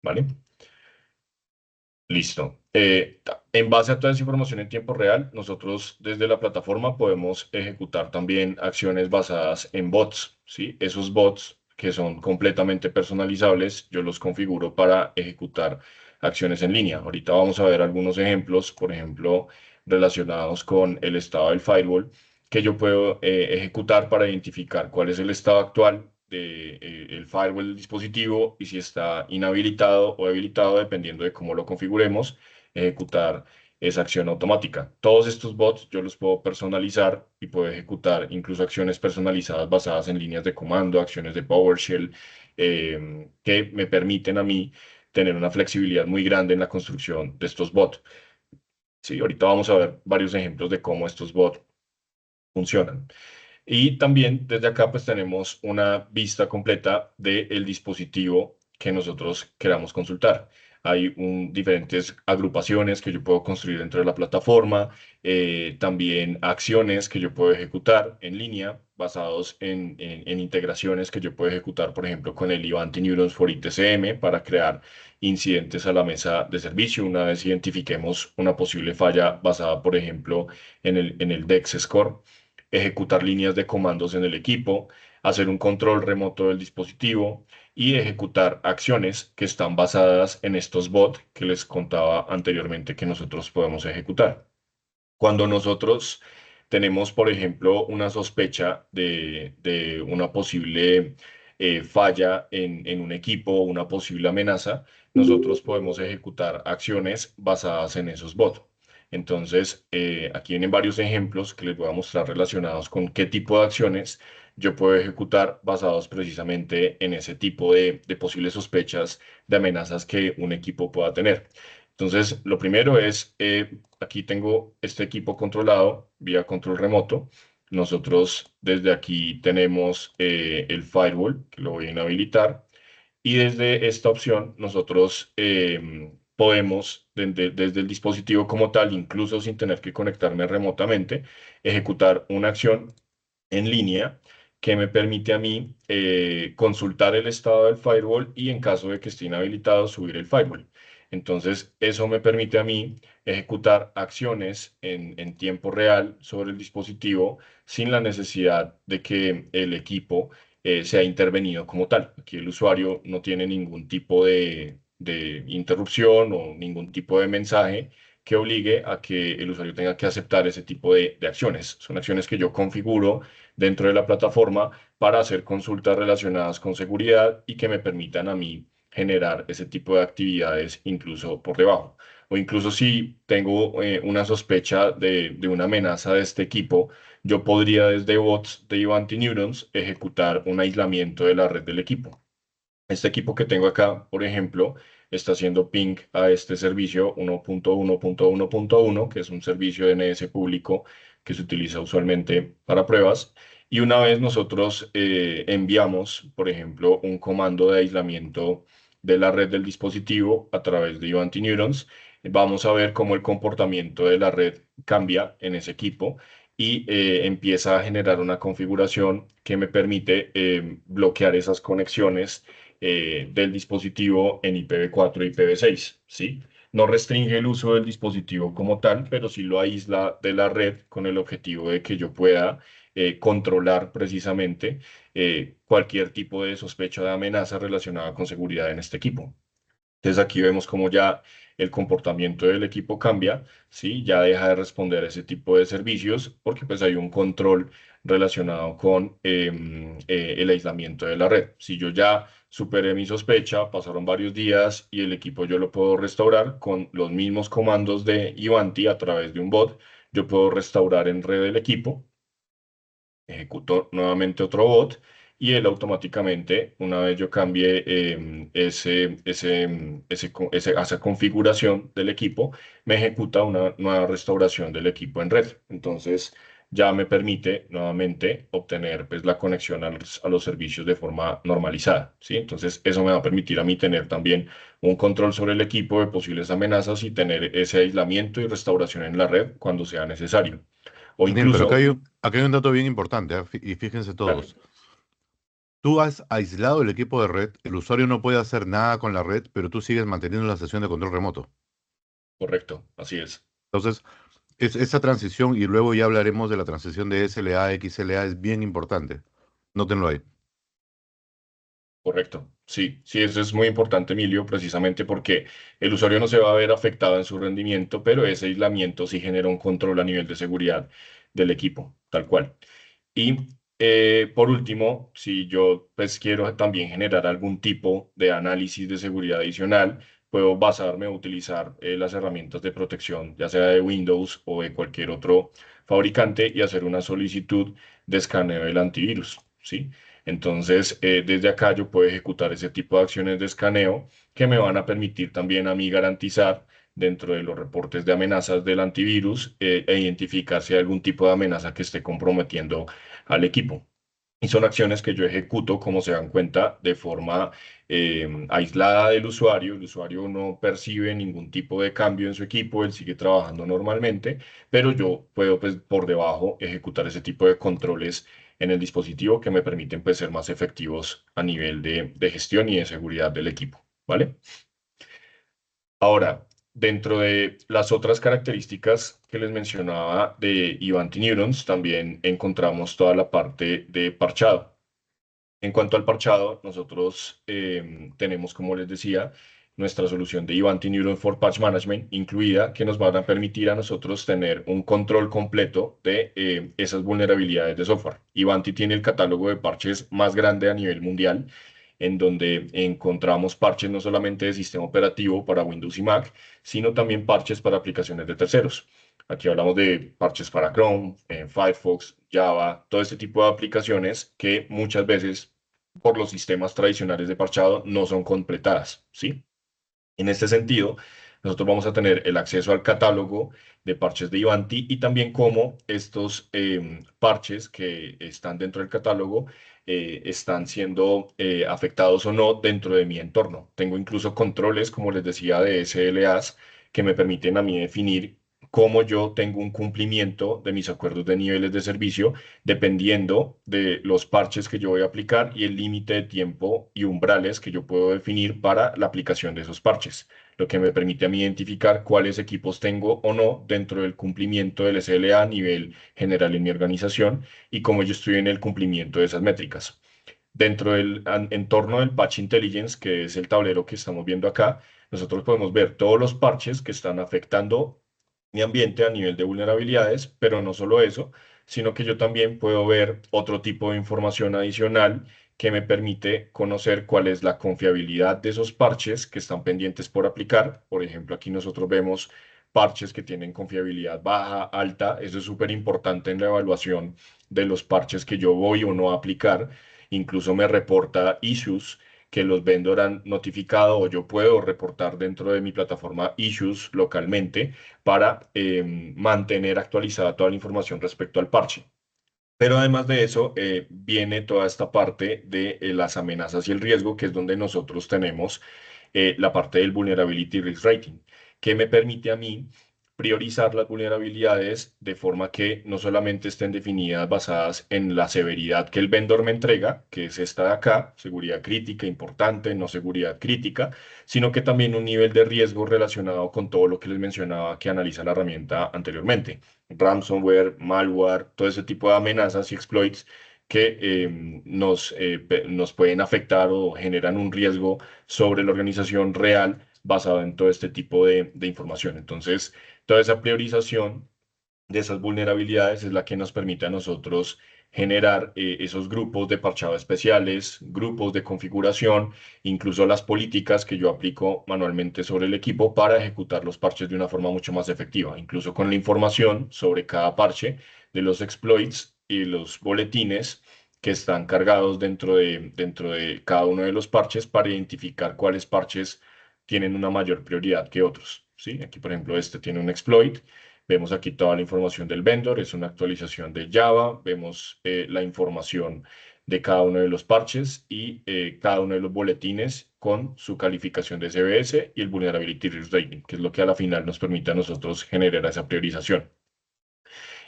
¿Vale? Listo. En base a toda esa información en tiempo real, nosotros desde la plataforma podemos ejecutar también acciones basadas en bots, ¿sí? Esos bots que son completamente personalizables, yo los configuro para ejecutar acciones en línea. Ahorita vamos a ver algunos ejemplos, por ejemplo, relacionados con el estado del firewall, que yo puedo ejecutar para identificar cuál es el estado actual de, el firewall del dispositivo y si está inhabilitado o habilitado, dependiendo de cómo lo configuremos, ejecutar esa acción automática. Todos estos bots yo los puedo personalizar y puedo ejecutar incluso acciones personalizadas basadas en líneas de comando, acciones de PowerShell, que me permiten a mí tener una flexibilidad muy grande en la construcción de estos bots. Sí, ahorita vamos a ver varios ejemplos de cómo estos bots funcionan. Y también desde acá pues tenemos una vista completa del dispositivo que nosotros queramos consultar. Hay diferentes agrupaciones que yo puedo construir dentro de la plataforma, también acciones que yo puedo ejecutar en línea basados en integraciones que yo puedo ejecutar, por ejemplo, con el Ivanti Neurons for ITCM para crear incidentes a la mesa de servicio. Una vez identifiquemos una posible falla basada, por ejemplo, en el DEX Score, ejecutar líneas de comandos en el equipo, hacer un control remoto del dispositivo y ejecutar acciones que están basadas en estos bots que les contaba anteriormente que nosotros podemos ejecutar. Cuando nosotros tenemos, por ejemplo, una sospecha de una posible falla en un equipo o una posible amenaza, nosotros podemos ejecutar acciones basadas en esos bots. Entonces, aquí vienen varios ejemplos que les voy a mostrar relacionados con qué tipo de acciones yo puedo ejecutar basados precisamente en ese tipo de posibles sospechas de amenazas que un equipo pueda tener. Entonces, lo primero es, aquí tengo este equipo controlado vía control remoto. Nosotros desde aquí tenemos el firewall, que lo voy a inhabilitar. Y desde esta opción nosotros podemos, desde el dispositivo como tal, incluso sin tener que conectarme remotamente, ejecutar una acción en línea que me permite a mí consultar el estado del firewall y en caso de que esté inhabilitado, subir el firewall. Entonces, eso me permite a mí ejecutar acciones en tiempo real sobre el dispositivo sin la necesidad de que el equipo sea intervenido como tal. Aquí el usuario no tiene ningún tipo de interrupción o ningún tipo de mensaje que obligue a que el usuario tenga que aceptar ese tipo de acciones. Son acciones que yo configuro dentro de la plataforma para hacer consultas relacionadas con seguridad y que me permitan a mí generar ese tipo de actividades incluso por debajo. O incluso si tengo una sospecha de una amenaza de este equipo, yo podría desde bots de Ivanti Neurons ejecutar un aislamiento de la red del equipo. Este equipo que tengo acá, por ejemplo, está haciendo ping a este servicio 1.1.1.1, que es un servicio de DNS público que se utiliza usualmente para pruebas. Y una vez nosotros enviamos, por ejemplo, un comando de aislamiento de la red del dispositivo a través de Ivanti Neurons, vamos a ver cómo el comportamiento de la red cambia en ese equipo y empieza a generar una configuración que me permite bloquear esas conexiones del dispositivo en IPv4 y IPv6, ¿sí? No restringe el uso del dispositivo como tal, pero sí lo aísla de la red con el objetivo de que yo pueda controlar precisamente cualquier tipo de sospecha de amenaza relacionada con seguridad en este equipo. Entonces aquí vemos cómo ya el comportamiento del equipo cambia, ¿sí? Ya deja de responder a ese tipo de servicios porque pues hay un control relacionado con el aislamiento de la red. Si yo ya superé mi sospecha, pasaron varios días y el equipo yo lo puedo restaurar con los mismos comandos de Ivanti a través de un bot, yo puedo restaurar en red el equipo, ejecuto nuevamente otro bot y él automáticamente, una vez yo cambie esa configuración del equipo, me ejecuta una nueva restauración del equipo en red. Entonces ya me permite nuevamente obtener pues, la conexión a los servicios de forma normalizada, ¿sí? Entonces eso me va a permitir a mí tener también un control sobre el equipo de posibles amenazas y tener ese aislamiento y restauración en la red cuando sea necesario. O Daniel, pero incluso, acá hay un dato bien importante, ¿ah? Y fíjense dale. todos. Tú has aislado el equipo de red, el usuario no puede hacer nada con la red, pero tú sigues manteniendo la sesión de control remoto. Correcto, así es, Entonces, esa transición, y luego ya hablaremos de la transición de SLA a XLA, es bien importante. Nótenlo ahí. correcto. Sí, sí, eso es muy importante, Emilio, precisamente porque el usuario no se va a ver afectado en su rendimiento, pero ese aislamiento sí genera un control a nivel de seguridad del equipo, tal cual. Y por último, si yo pues quiero también generar algún tipo de análisis de seguridad adicional, puedo basarme o utilizar las herramientas de protección, ya sea de Windows o de cualquier otro fabricante, y hacer una solicitud de escaneo del antivirus, ¿sí? Entonces, desde acá yo puedo ejecutar ese tipo de acciones de escaneo que me van a permitir también a mí garantizar dentro de los reportes de amenazas del antivirus e identificar si hay algún tipo de amenaza que esté comprometiendo al equipo. Y son acciones que yo ejecuto, como se dan cuenta, de forma aislada del usuario. El usuario no percibe ningún tipo de cambio en su equipo, él sigue trabajando normalmente, pero yo puedo, pues, por debajo ejecutar ese tipo de controles en el dispositivo que me permiten, pues, ser más efectivos a nivel de gestión y de seguridad del equipo, ¿vale? Ahora, dentro de las otras características que les mencionaba de Ivanti Neurons, también encontramos toda la parte de parchado. En cuanto al parchado, nosotros tenemos, como les decía, nuestra solución de Ivanti Neurons for Patch Management incluida, que nos van a permitir a nosotros tener un control completo de esas vulnerabilidades de software. Ivanti tiene el catálogo de parches más grande a nivel mundial, en donde encontramos parches no solamente de sistema operativo para Windows y Mac, sino también parches para aplicaciones de terceros. Aquí hablamos de parches para Chrome, Firefox, Java, todo este tipo de aplicaciones que muchas veces por los sistemas tradicionales de parchado no son completadas, ¿sí? En este sentido, nosotros vamos a tener el acceso al catálogo de parches de Ivanti y también cómo estos parches que están dentro del catálogo están siendo afectados o no dentro de mi entorno. Tengo incluso controles, como les decía, de SLAs que me permiten a mí definir cómo yo tengo un cumplimiento de mis acuerdos de niveles de servicio dependiendo de los parches que yo voy a aplicar y el límite de tiempo y umbrales que yo puedo definir para la aplicación de esos parches, lo que me permite a mí identificar cuáles equipos tengo o no dentro del cumplimiento del SLA a nivel general en mi organización y cómo yo estoy en el cumplimiento de esas métricas. Dentro del entorno del Patch Intelligence, que es el tablero que estamos viendo acá, nosotros podemos ver todos los parches que están afectando mi ambiente a nivel de vulnerabilidades, pero no solo eso, sino que yo también puedo ver otro tipo de información adicional que me permite conocer cuál es la confiabilidad de esos parches que están pendientes por aplicar. Por ejemplo, aquí nosotros vemos parches que tienen confiabilidad baja, alta. Eso es súper importante en la evaluación de los parches que yo voy o no a aplicar. Incluso me reporta issues que los vendors han notificado o yo puedo reportar dentro de mi plataforma issues localmente para mantener actualizada toda la información respecto al parche. Pero además de eso, viene toda esta parte de las amenazas y el riesgo, que es donde nosotros tenemos la parte del Vulnerability Risk Rating, que me permite a mí priorizar las vulnerabilidades de forma que no solamente estén definidas basadas en la severidad que el vendor me entrega, que es esta de acá, seguridad crítica, importante, no seguridad crítica, sino que también un nivel de riesgo relacionado con todo lo que les mencionaba que analiza la herramienta anteriormente. Ransomware, malware, todo ese tipo de amenazas y exploits que nos pueden afectar o generan un riesgo sobre la organización real basado en todo este tipo de información. Entonces, toda esa priorización de esas vulnerabilidades es la que nos permite a nosotros generar esos grupos de parchado especiales, grupos de configuración, incluso las políticas que yo aplico manualmente sobre el equipo para ejecutar los parches de una forma mucho más efectiva, incluso con la información sobre cada parche de los exploits y los boletines que están cargados dentro de cada uno de los parches para identificar cuáles parches tienen una mayor prioridad que otros. ¿Sí? Aquí, por ejemplo, este tiene un exploit. Vemos aquí toda la información del vendor, es una actualización de Java, vemos la información de cada uno de los parches y cada uno de los boletines con su calificación de CVS y el Vulnerability Risk Rating, que es lo que a la final nos permite a nosotros generar esa priorización.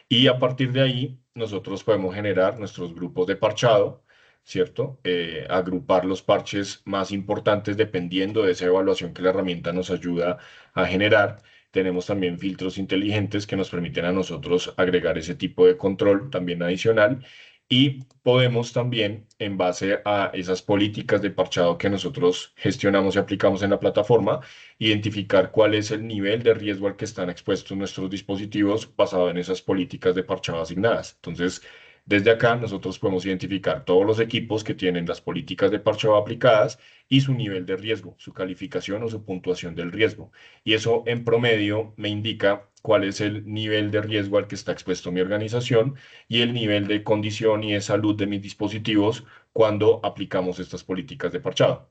Y a partir de ahí, nosotros podemos generar nuestros grupos de parchado, ¿cierto? Agrupar los parches más importantes dependiendo de esa evaluación que la herramienta nos ayuda a generar. Tenemos también filtros inteligentes que nos permiten a nosotros agregar ese tipo de control también adicional. Y podemos también, en base a esas políticas de parchado que nosotros gestionamos y aplicamos en la plataforma, identificar cuál es el nivel de riesgo al que están expuestos nuestros dispositivos basado en esas políticas de parchado asignadas. Entonces, desde acá nosotros podemos identificar todos los equipos que tienen las políticas de parchado aplicadas y su nivel de riesgo, su calificación o su puntuación del riesgo. Y eso en promedio me indica cuál es el nivel de riesgo al que está expuesto mi organización y el nivel de condición y de salud de mis dispositivos cuando aplicamos estas políticas de parchado.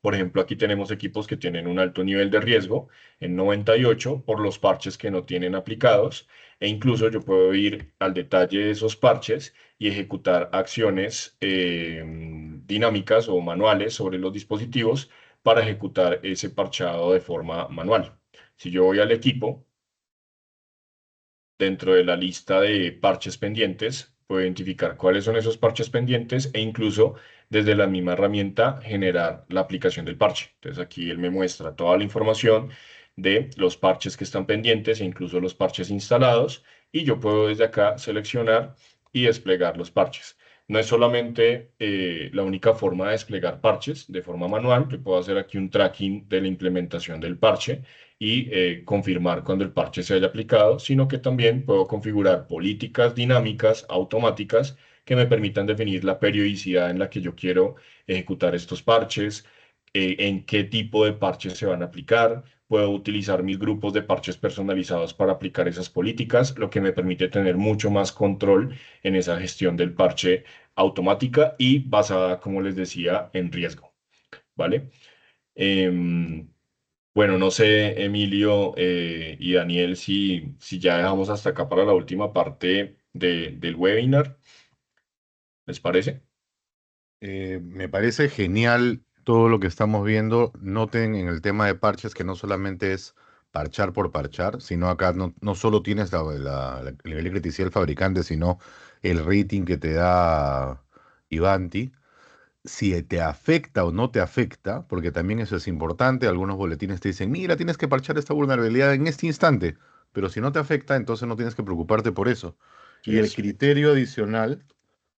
Por ejemplo, aquí tenemos equipos que tienen un alto nivel de riesgo en 98 por los parches que no tienen aplicados e incluso yo puedo ir al detalle de esos parches y ejecutar acciones dinámicas o manuales sobre los dispositivos para ejecutar ese parchado de forma manual. Si yo voy al equipo, dentro de la lista de parches pendientes, puedo identificar cuáles son esos parches pendientes e incluso desde la misma herramienta generar la aplicación del parche. Entonces aquí él me muestra toda la información de los parches que están pendientes e incluso los parches instalados y yo puedo desde acá seleccionar y desplegar los parches. No es solamente la única forma de desplegar parches de forma manual, yo puedo hacer aquí un tracking de la implementación del parche y confirmar cuando el parche se haya aplicado, sino que también puedo configurar políticas dinámicas automáticas que me permitan definir la periodicidad en la que yo quiero ejecutar estos parches, en qué tipo de parches se van a aplicar. Puedo utilizar mis grupos de parches personalizados para aplicar esas políticas, lo que me permite tener mucho más control en esa gestión del parche automática y basada, como les decía, en riesgo. ¿Vale? Em, bueno, no sé, Emilio y Daniel, si ya dejamos hasta acá para la última parte del webinar, ¿les parece? Me parece genial todo lo que estamos viendo. Noten en el tema de parches que no solamente es parchar por parchar, sino acá no solo tienes el nivel de criticidad del fabricante, sino el rating que te da Ivanti. Si te afecta o no te afecta, porque también eso es importante, algunos boletines te dicen, mira, tienes que parchar esta vulnerabilidad en este instante, pero si no te afecta, entonces no tienes que preocuparte por eso. Y Sí, el criterio adicional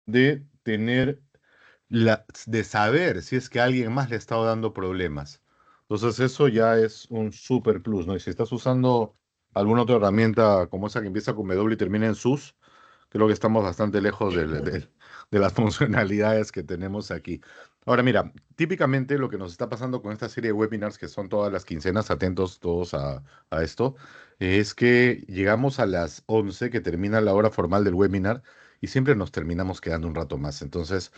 de tener de saber si es que a alguien más le ha estado dando problemas. Entonces eso ya es un super plus, ¿no? Y si estás usando alguna otra herramienta como esa que empieza con W y termina en SUS, creo que estamos bastante lejos de las funcionalidades que tenemos aquí. Ahora mira, típicamente lo que nos está pasando con esta serie de webinars, que son todas las quincenas, atentos todos a esto, es que llegamos a las 11 que termina la hora formal del webinar, y siempre nos terminamos quedando un rato más. Entonces,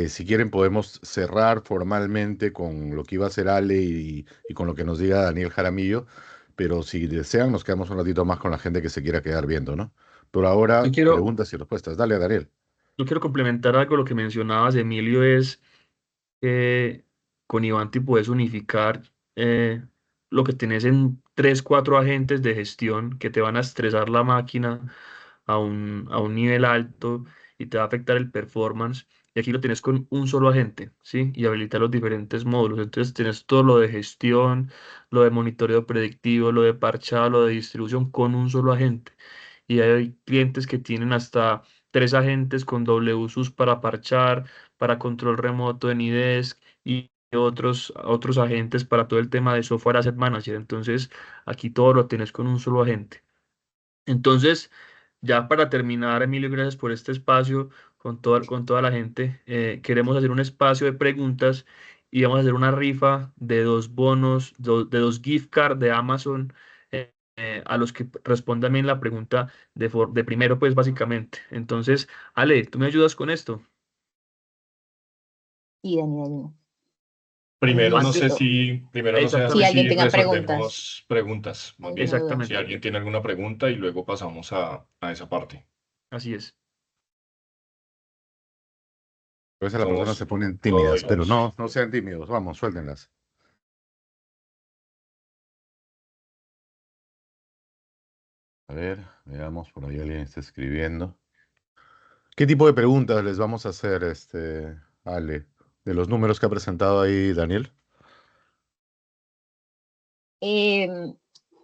si quieren podemos cerrar formalmente con lo que iba a hacer Ale y con lo que nos diga Daniel Jaramillo, pero si desean nos quedamos un ratito más con la gente que se quiera quedar viendo, ¿no? Pero Yo ahora, quiero, preguntas y respuestas. Dale, Daniel. yo quiero complementar algo, lo que mencionabas, Emilio, es que con Ivanti puedes unificar lo que tenés en tres, cuatro agentes de gestión que te van a estresar la máquina a un nivel alto y te va a afectar el performance. Y aquí lo tienes con un solo agente, ¿sí? Y habilitar los diferentes módulos. Entonces tienes todo lo de gestión, lo de monitoreo predictivo, lo de parchado, lo de distribución con un solo agente. Y hay clientes que tienen hasta tres agentes con WSUS para parchar, para control remoto en IDESC y otros agentes para todo el tema de software asset manager. Entonces, aquí todo lo tienes con un solo agente. Entonces, ya para terminar, Emilio, gracias por este espacio con toda la gente. Queremos hacer un espacio de preguntas y vamos a hacer una rifa de dos bonos, de dos gift cards de Amazon a los que respondan bien la pregunta de primero, pues básicamente. Entonces, Ale, ¿tú me ayudas con esto? Y Dani. Primero no sé Maxito, si, primero no sé, si Dani, Exactamente, alguien si tenga preguntas, resolvemos preguntas, más alguna bien. duda. Si exactamente. alguien tiene alguna pregunta y luego pasamos a esa parte. Así es. A veces las personas Somos se ponen todo tímidas, pero oídos. no, no sean tímidos, vamos, suéltenlas. A ver, veamos, por ahí alguien está escribiendo. ¿Qué tipo de preguntas les vamos a hacer, Ale, de los números que ha presentado ahí Daniel? Em,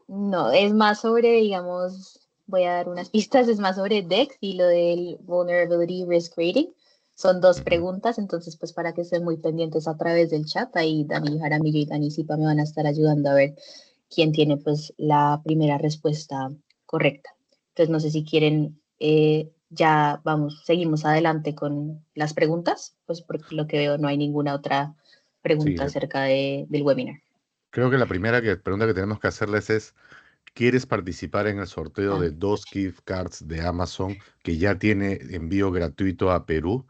no, es más sobre, digamos, voy a dar unas pistas, es más sobre DEX y lo del Vulnerability Risk Rating. Son dos Ujú. preguntas, entonces pues para que estén muy pendientes a través del chat, ahí Dani Jaramillo y Dani Sipa me van a estar ayudando a ver quién tiene pues la primera respuesta correcta. Entonces no sé si quieren, ya vamos, seguimos adelante con las preguntas, pues porque lo que veo no hay ninguna otra Sí, pregunta acerca del webinar. creo que la primera pregunta que tenemos que hacerles es, ¿quieres participar en el sorteo Ah, de dos gift cards de Amazon que ya tiene envío gratuito a Perú?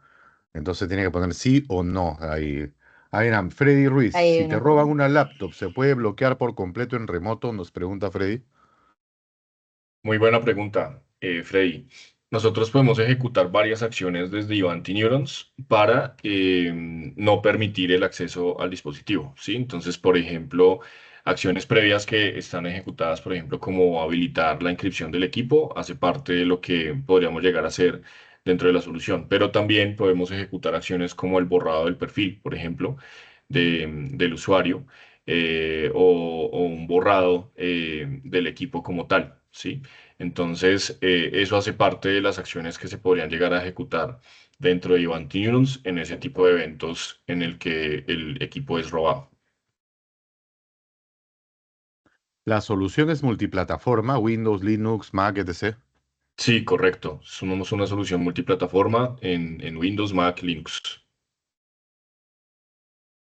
Entonces tiene que poner sí o no ahí. Ahí verán, Freddy Ruiz, hay si te una. roban una laptop, ¿se puede bloquear por completo en remoto? Nos pregunta Freddy. Muy buena pregunta, Freddy. Nosotros podemos ejecutar varias acciones desde Ivanti Neurons para no permitir el acceso al dispositivo, ¿sí? Entonces, por ejemplo, acciones previas que están ejecutadas, por ejemplo, como habilitar la inscripción del equipo, hace parte de lo que podríamos llegar a hacer dentro de la solución. Pero también podemos ejecutar acciones como el borrado del perfil, por ejemplo, del usuario, o un borrado del equipo como tal, ¿sí? Entonces, eso hace parte de las acciones que se podrían llegar a ejecutar dentro de Ivanti Neurons en ese tipo de eventos en el que el equipo es robado. La solución es multiplataforma, Windows, Linux, Mac, etc. Sí, correcto. Somos una solución multiplataforma en Windows, Mac, Linux.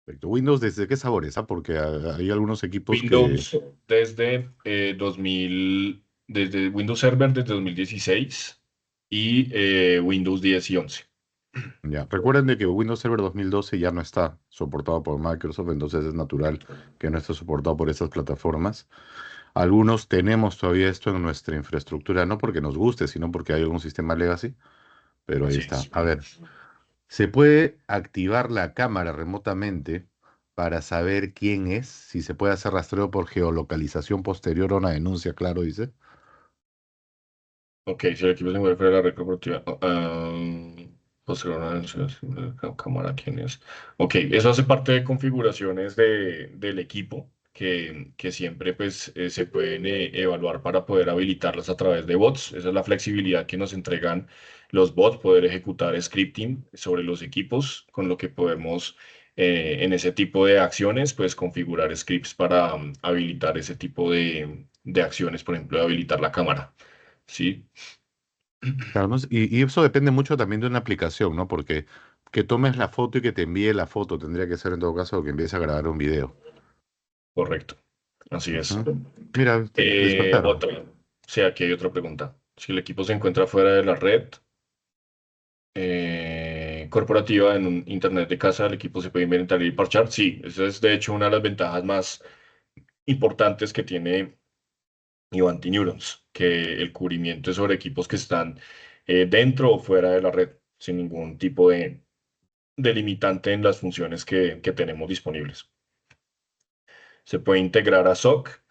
Perfecto. Windows, ¿desde qué sabores? Porque hay algunos equipos que... Windows desde 2000, desde Windows Server desde 2016 y Windows 10 y 11. Ya, recuerden de que Windows Server 2012 ya no está soportado por Microsoft, entonces es natural que no esté soportado por esas plataformas. Algunos tenemos todavía esto en nuestra infraestructura, no porque nos guste, sino porque hay algún sistema legacy, pero ahí Así está. es. A ver, ¿se puede activar la cámara remotamente para saber quién es? Si se puede hacer rastreo por geolocalización posterior a una denuncia, claro, dice. Ok, si el equipo se encuentra fuera de la red corporativa, posterior a la cámara, ¿quién es? Ok, eso hace parte de configuraciones del equipo que siempre pues, se pueden evaluar para poder habilitarlas a través de bots. Esa es la flexibilidad que nos entregan los bots, poder ejecutar scripting sobre los equipos, con lo que podemos en ese tipo de acciones pues configurar scripts para habilitar ese tipo de acciones, por ejemplo, de habilitar la cámara. Sí, Claro, ¿no? Y eso depende mucho también de una aplicación, ¿no? Porque que tomes la foto y que te envíe la foto tendría que ser en todo caso que empiece a grabar un video. correcto. Así es. Ujú. Mira, despertaron. Otra. O sea, aquí hay otra pregunta. Si el equipo se encuentra fuera de la red, corporativa en un internet de casa, el equipo se puede inventar y parchar. Sí, esa es de hecho una de las ventajas más importantes que tiene Ivanti Neurons, que el cubrimiento es sobre equipos que están dentro o fuera de la red, sin ningún tipo de limitante en las funciones que tenemos disponibles. Se puede integrar a SOC.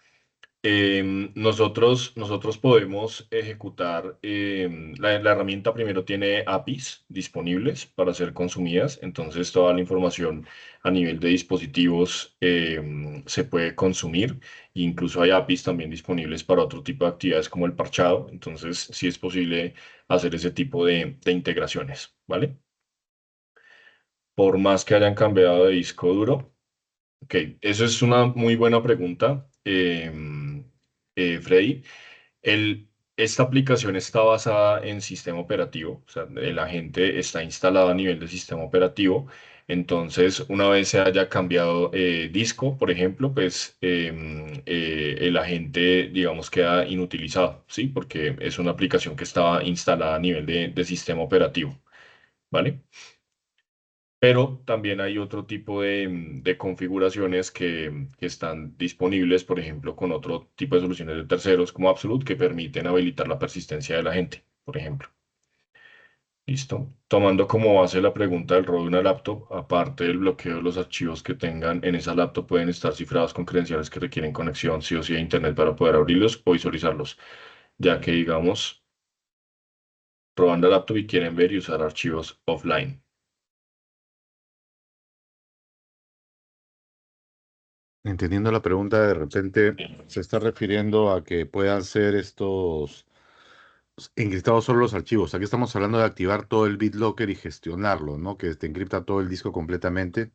Nosotros podemos ejecutar, la herramienta primero tiene APIs disponibles para ser consumidas, entonces toda la información a nivel de dispositivos se puede consumir, incluso hay APIs también disponibles para otro tipo de actividades como el parchado, entonces sí es posible hacer ese tipo de integraciones, ¿vale? Por más que hayan cambiado de disco duro. Ok, eso es una muy buena pregunta, Freddy. Esta aplicación está basada en sistema operativo, o sea, el agente está instalado a nivel de sistema operativo. Entonces, una vez se haya cambiado disco, por ejemplo, pues el agente, digamos, queda inutilizado, ¿sí? Porque es una aplicación que estaba instalada a nivel de sistema operativo, ¿vale? Pero también hay otro tipo de configuraciones que están disponibles, por ejemplo, con otro tipo de soluciones de terceros como Absolute, que permiten habilitar la persistencia de la gente, por ejemplo. Listo. Tomando como base la pregunta del robo de una laptop, aparte del bloqueo de los archivos que tengan en esa laptop pueden estar cifrados con credenciales que requieren conexión sí o sí a Internet para poder abrirlos o visualizarlos, ya que, digamos, roban la laptop y quieren ver y usar archivos offline. Entendiendo la pregunta, de repente se está refiriendo a que puedan ser estos encriptados solo los archivos. Aquí estamos hablando de activar todo el BitLocker y gestionarlo, ¿no? Que te encripta todo el disco completamente.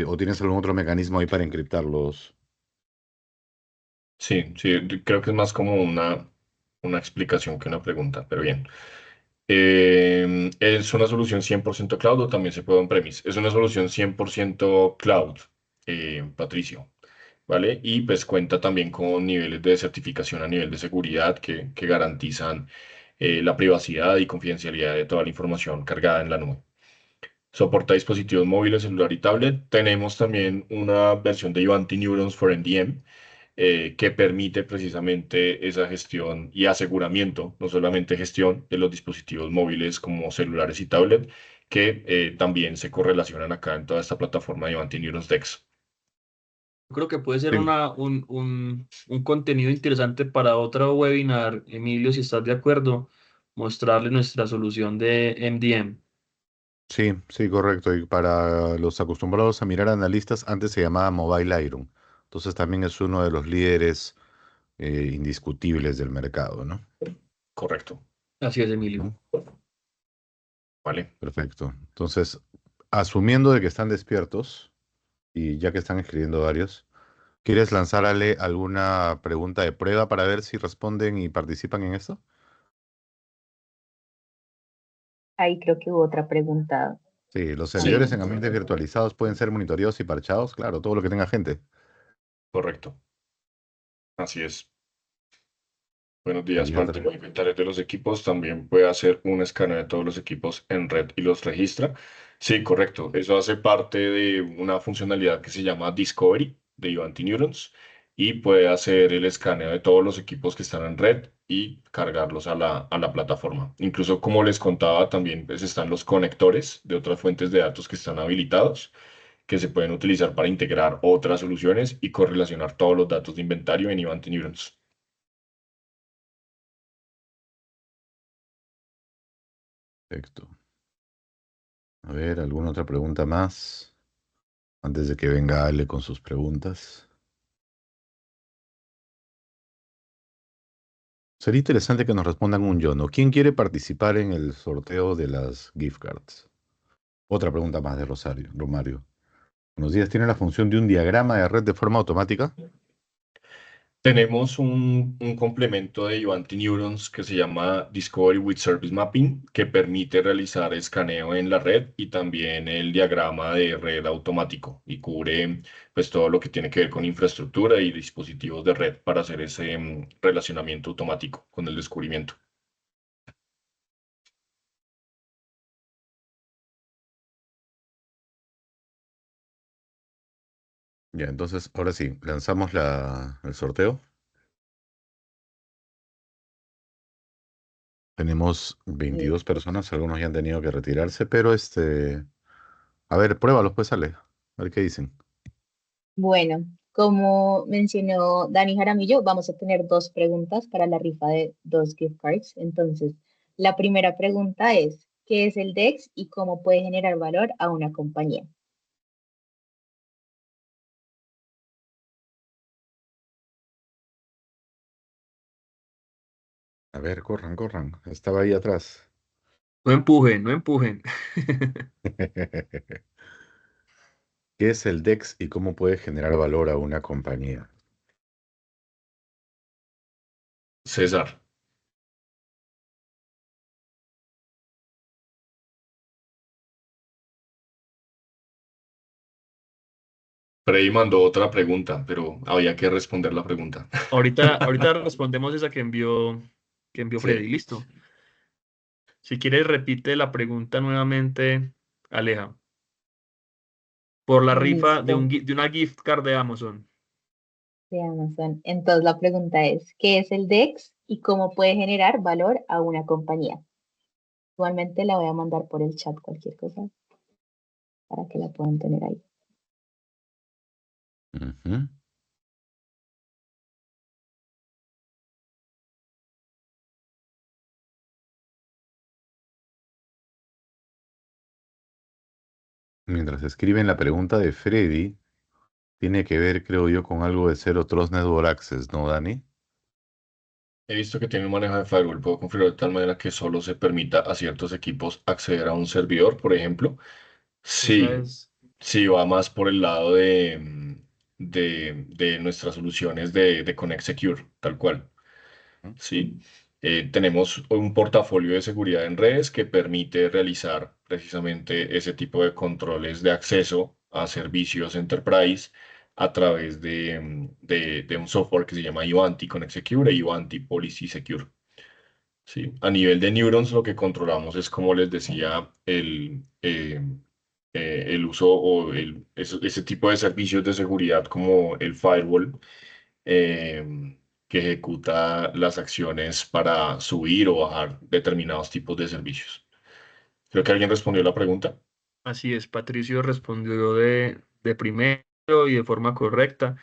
¿O tienes algún otro mecanismo ahí para encriptarlos? Sí, sí, creo que es más como una explicación que una pregunta, pero bien. ¿Es una solución 100% cloud o también se puede on-premise? Es una solución 100% cloud, Patricio, ¿vale? Y pues cuenta también con niveles de certificación a nivel de seguridad que garantizan la privacidad y confidencialidad de toda la información cargada en la nube. Soporta dispositivos móviles, celular y tablet. Tenemos también una versión de Ivanti Neurons for MDM que permite precisamente esa gestión y aseguramiento, no solamente gestión de los dispositivos móviles como celulares y tablet, que también se correlacionan acá en toda esta plataforma de Ivanti Neurons Dex. Yo creo que puede ser Sí. un contenido interesante para otro webinar, Emilio, si estás de acuerdo, mostrarle nuestra solución de MDM. Sí, sí, correcto. Y para los acostumbrados a mirar analistas, antes se llamaba Mobile Iron. Entonces también es uno de los líderes indiscutibles del mercado, ¿no? Correcto, Así es, Emilio. ¿No? ¿vale? Perfecto. Entonces, asumiendo de que están despiertos y ya que están escribiendo varios, ¿quieres lanzarle alguna pregunta de prueba para ver si responden y participan en esto? Ahí creo que hubo otra pregunta. Sí, los Sí. servidores en ambientes virtualizados pueden ser monitoreados y parchados, claro, todo lo que tenga gente. Correcto, así es. Buenos días, Y ya parte de los inventarios de los equipos también puede hacer un escaneo de todos los equipos en red y los registra. Sí, correcto. Eso hace parte de una funcionalidad que se llama Discovery de Ivanti Neurons y puede hacer el escaneo de todos los equipos que están en red y cargarlos a la plataforma. Incluso, como les contaba, también pues, están los conectores de otras fuentes de datos que están habilitados, que se pueden utilizar para integrar otras soluciones y correlacionar todos los datos de inventario en Ivanti Neurons. perfecto. A ver, ¿alguna otra pregunta más? Antes de que venga Ale con sus preguntas. Sería interesante que nos respondan un yo, ¿no? ¿Quién quiere participar en el sorteo de las gift cards? Otra pregunta más de Romario. Buenos días, ¿tiene la función de un diagrama de red de forma automática? Tenemos un complemento de Ivanti Neurons que se llama Discovery with Service Mapping, que permite realizar escaneo en la red y también el diagrama de red automático y cubre pues todo lo que tiene que ver con infraestructura y dispositivos de red para hacer ese relacionamiento automático con el descubrimiento. Ya, entonces, ahora sí, lanzamos el sorteo. Tenemos 22 Listo. personas, algunos ya han tenido que retirarse, pero a ver, pruébalos, pues sale. A ver qué dicen. Bueno, como mencionó Dani Jaramillo, vamos a tener dos preguntas para la rifa de dos gift cards. Entonces, la primera pregunta es, ¿qué es el DEX y cómo puede generar valor a una compañía? A ver, corran, corran. Estaba ahí atrás. No empujen, no empujen. ¿Qué es el DEX y cómo puede generar valor a una compañía? César. Freddy mandó otra pregunta, pero había que responder la pregunta. Ahorita respondemos esa que envió Freddy. Sí. Listo. Si quieres, repite la pregunta nuevamente, Aleja. Por la rifa de, Listo, de una gift card de Amazon. de Amazon. Entonces, la pregunta es, ¿qué es el DEX y cómo puede generar valor a una compañía? Igualmente la voy a mandar por el chat cualquier cosa para que la puedan tener ahí. Ujú. Mientras escriben la pregunta de Freddy, tiene que ver, creo yo, con algo de Zero Trust Network Access, ¿no, Dani? He visto que tiene un manejo de firewall. Puedo configurar de tal manera que solo se permita a ciertos equipos acceder a un servidor, por ejemplo. Esa Sí, es. sí, va más por el lado de nuestras soluciones de Connect Secure, tal cual. ¿No? Sí, tenemos un portafolio de seguridad en redes que permite realizar precisamente ese tipo de controles de acceso a servicios enterprise a través de un software que se llama Ivanti Connect Secure e Ivanti Policy Secure. Sí, a nivel de Neurons lo que controlamos es, como les decía, el uso o ese tipo de servicios de seguridad como el firewall, que ejecuta las acciones para subir o bajar determinados tipos de servicios. Creo que alguien respondió la pregunta. Así es, Patricio respondió de primero y de forma correcta.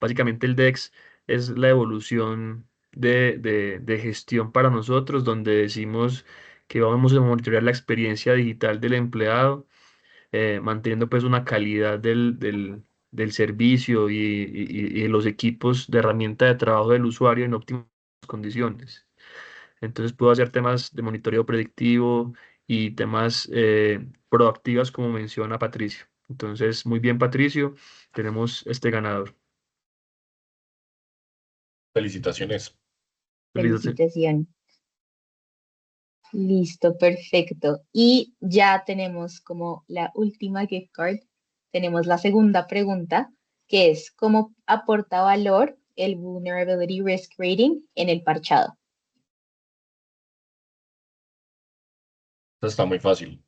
Básicamente el DEX es la evolución de gestión para nosotros, donde decimos que vamos a monitorear la experiencia digital del empleado, manteniendo pues una calidad del servicio y de los equipos de herramienta de trabajo del usuario en óptimas condiciones. Entonces puedo hacer temas de monitoreo predictivo y temas proactivas como menciona Patricio. Entonces, muy bien, Patricio, tenemos este ganador. Felicitaciones. Felicitaciones. Felicitación. Listo, perfecto. Y ya tenemos como la última gift card. Tenemos la segunda pregunta, que es ¿cómo aporta valor el Vulnerability Risk Rating en el parchado? Esta está muy fácil.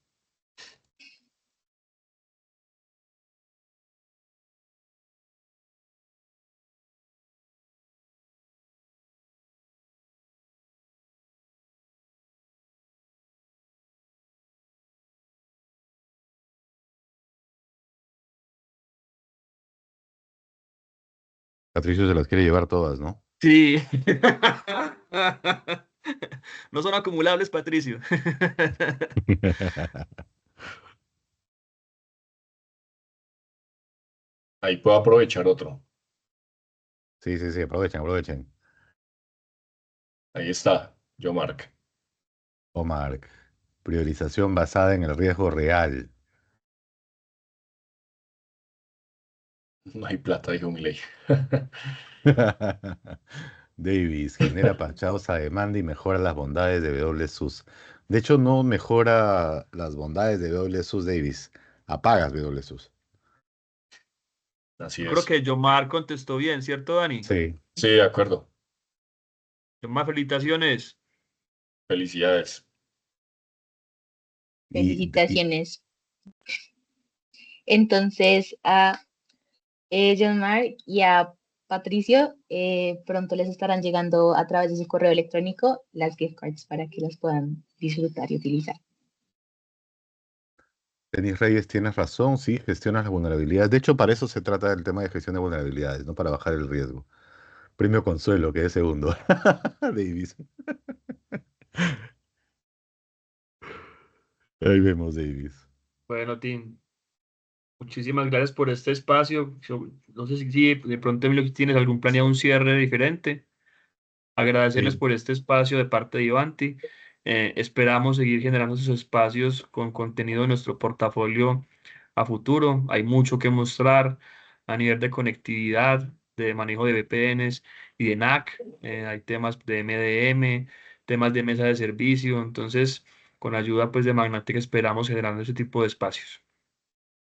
Patricio se las quiere llevar todas, ¿no? Sí. No son acumulables, Patricio. Ahí puedo aprovechar otro. Sí, sí, sí, aprovechen, aprovechen. Ahí está, yo Mark. Omar, priorización basada en el riesgo real. No hay plata, dijo Milei. Davis genera parchados a demanda y mejora las bondades de WSUS. De hecho, no mejora las bondades de WSUS, Davis. Apagas WSUS. Así Yo creo es. que Yomar contestó bien, ¿cierto, Dani? Sí. Sí, de acuerdo. Yomar, felicitaciones. Felicidades. Y Felicitaciones. Entonces, John Mark y a Patricio, pronto les estarán llegando a través de su correo electrónico las gift cards para que las puedan disfrutar y utilizar. Denis Reyes, tienes razón, sí, gestionas las vulnerabilidades. De hecho, para eso se trata el tema de gestión de vulnerabilidades, no para bajar el riesgo. Premio Consuelo, que es segundo. Davis. Ahí vemos, Davis. Bueno, Tim, muchísimas gracias por este espacio. No sé si de pronto, Emilio, tienes algún planeado un cierre diferente. Agradecerles Sí, por este espacio de parte de Ivanti. Esperamos seguir generando esos espacios con contenido de nuestro portafolio a futuro. Hay mucho que mostrar a nivel de conectividad, de manejo de VPNs y de NAC. Hay temas de MDM, temas de mesa de servicio. Entonces, con ayuda pues de Magnatic esperamos generando ese tipo de espacios.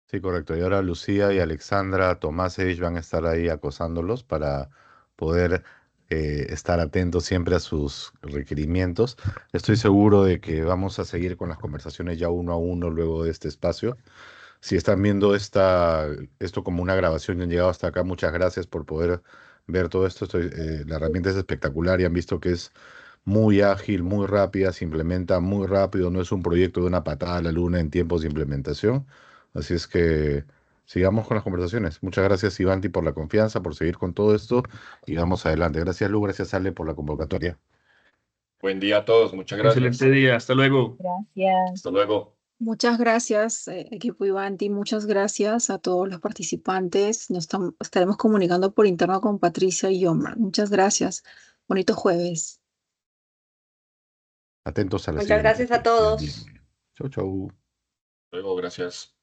sí, correcto. Y ahora Lucía y Alexandra Tomasevich van a estar ahí acosándolos para poder estar atentos siempre a sus requerimientos. Estoy seguro de que vamos a seguir con las conversaciones ya uno a uno luego de este espacio. Si están viendo esto como una grabación y han llegado hasta acá, muchas gracias por poder ver todo esto. La herramienta es espectacular y han visto que es muy ágil, muy rápida, se implementa muy rápido, no es un proyecto de una patada a la luna en tiempos de implementación. Así es que sigamos con las conversaciones. Muchas gracias, Ivanti, por la confianza, por seguir con todo esto y vamos adelante. Gracias, Lu, gracias, Ale, por la convocatoria. Buen día a todos, muchas Excelente gracias. día. Hasta luego. Gracias. Hasta luego. Muchas gracias, equipo Ivanti. Muchas gracias a todos los participantes. Estaremos comunicando por interno con Patricia y Omar. Muchas gracias. Bonito jueves. Atentos a la Muchas siguiente. gracias a todos. Chau, chau. Luego, gracias.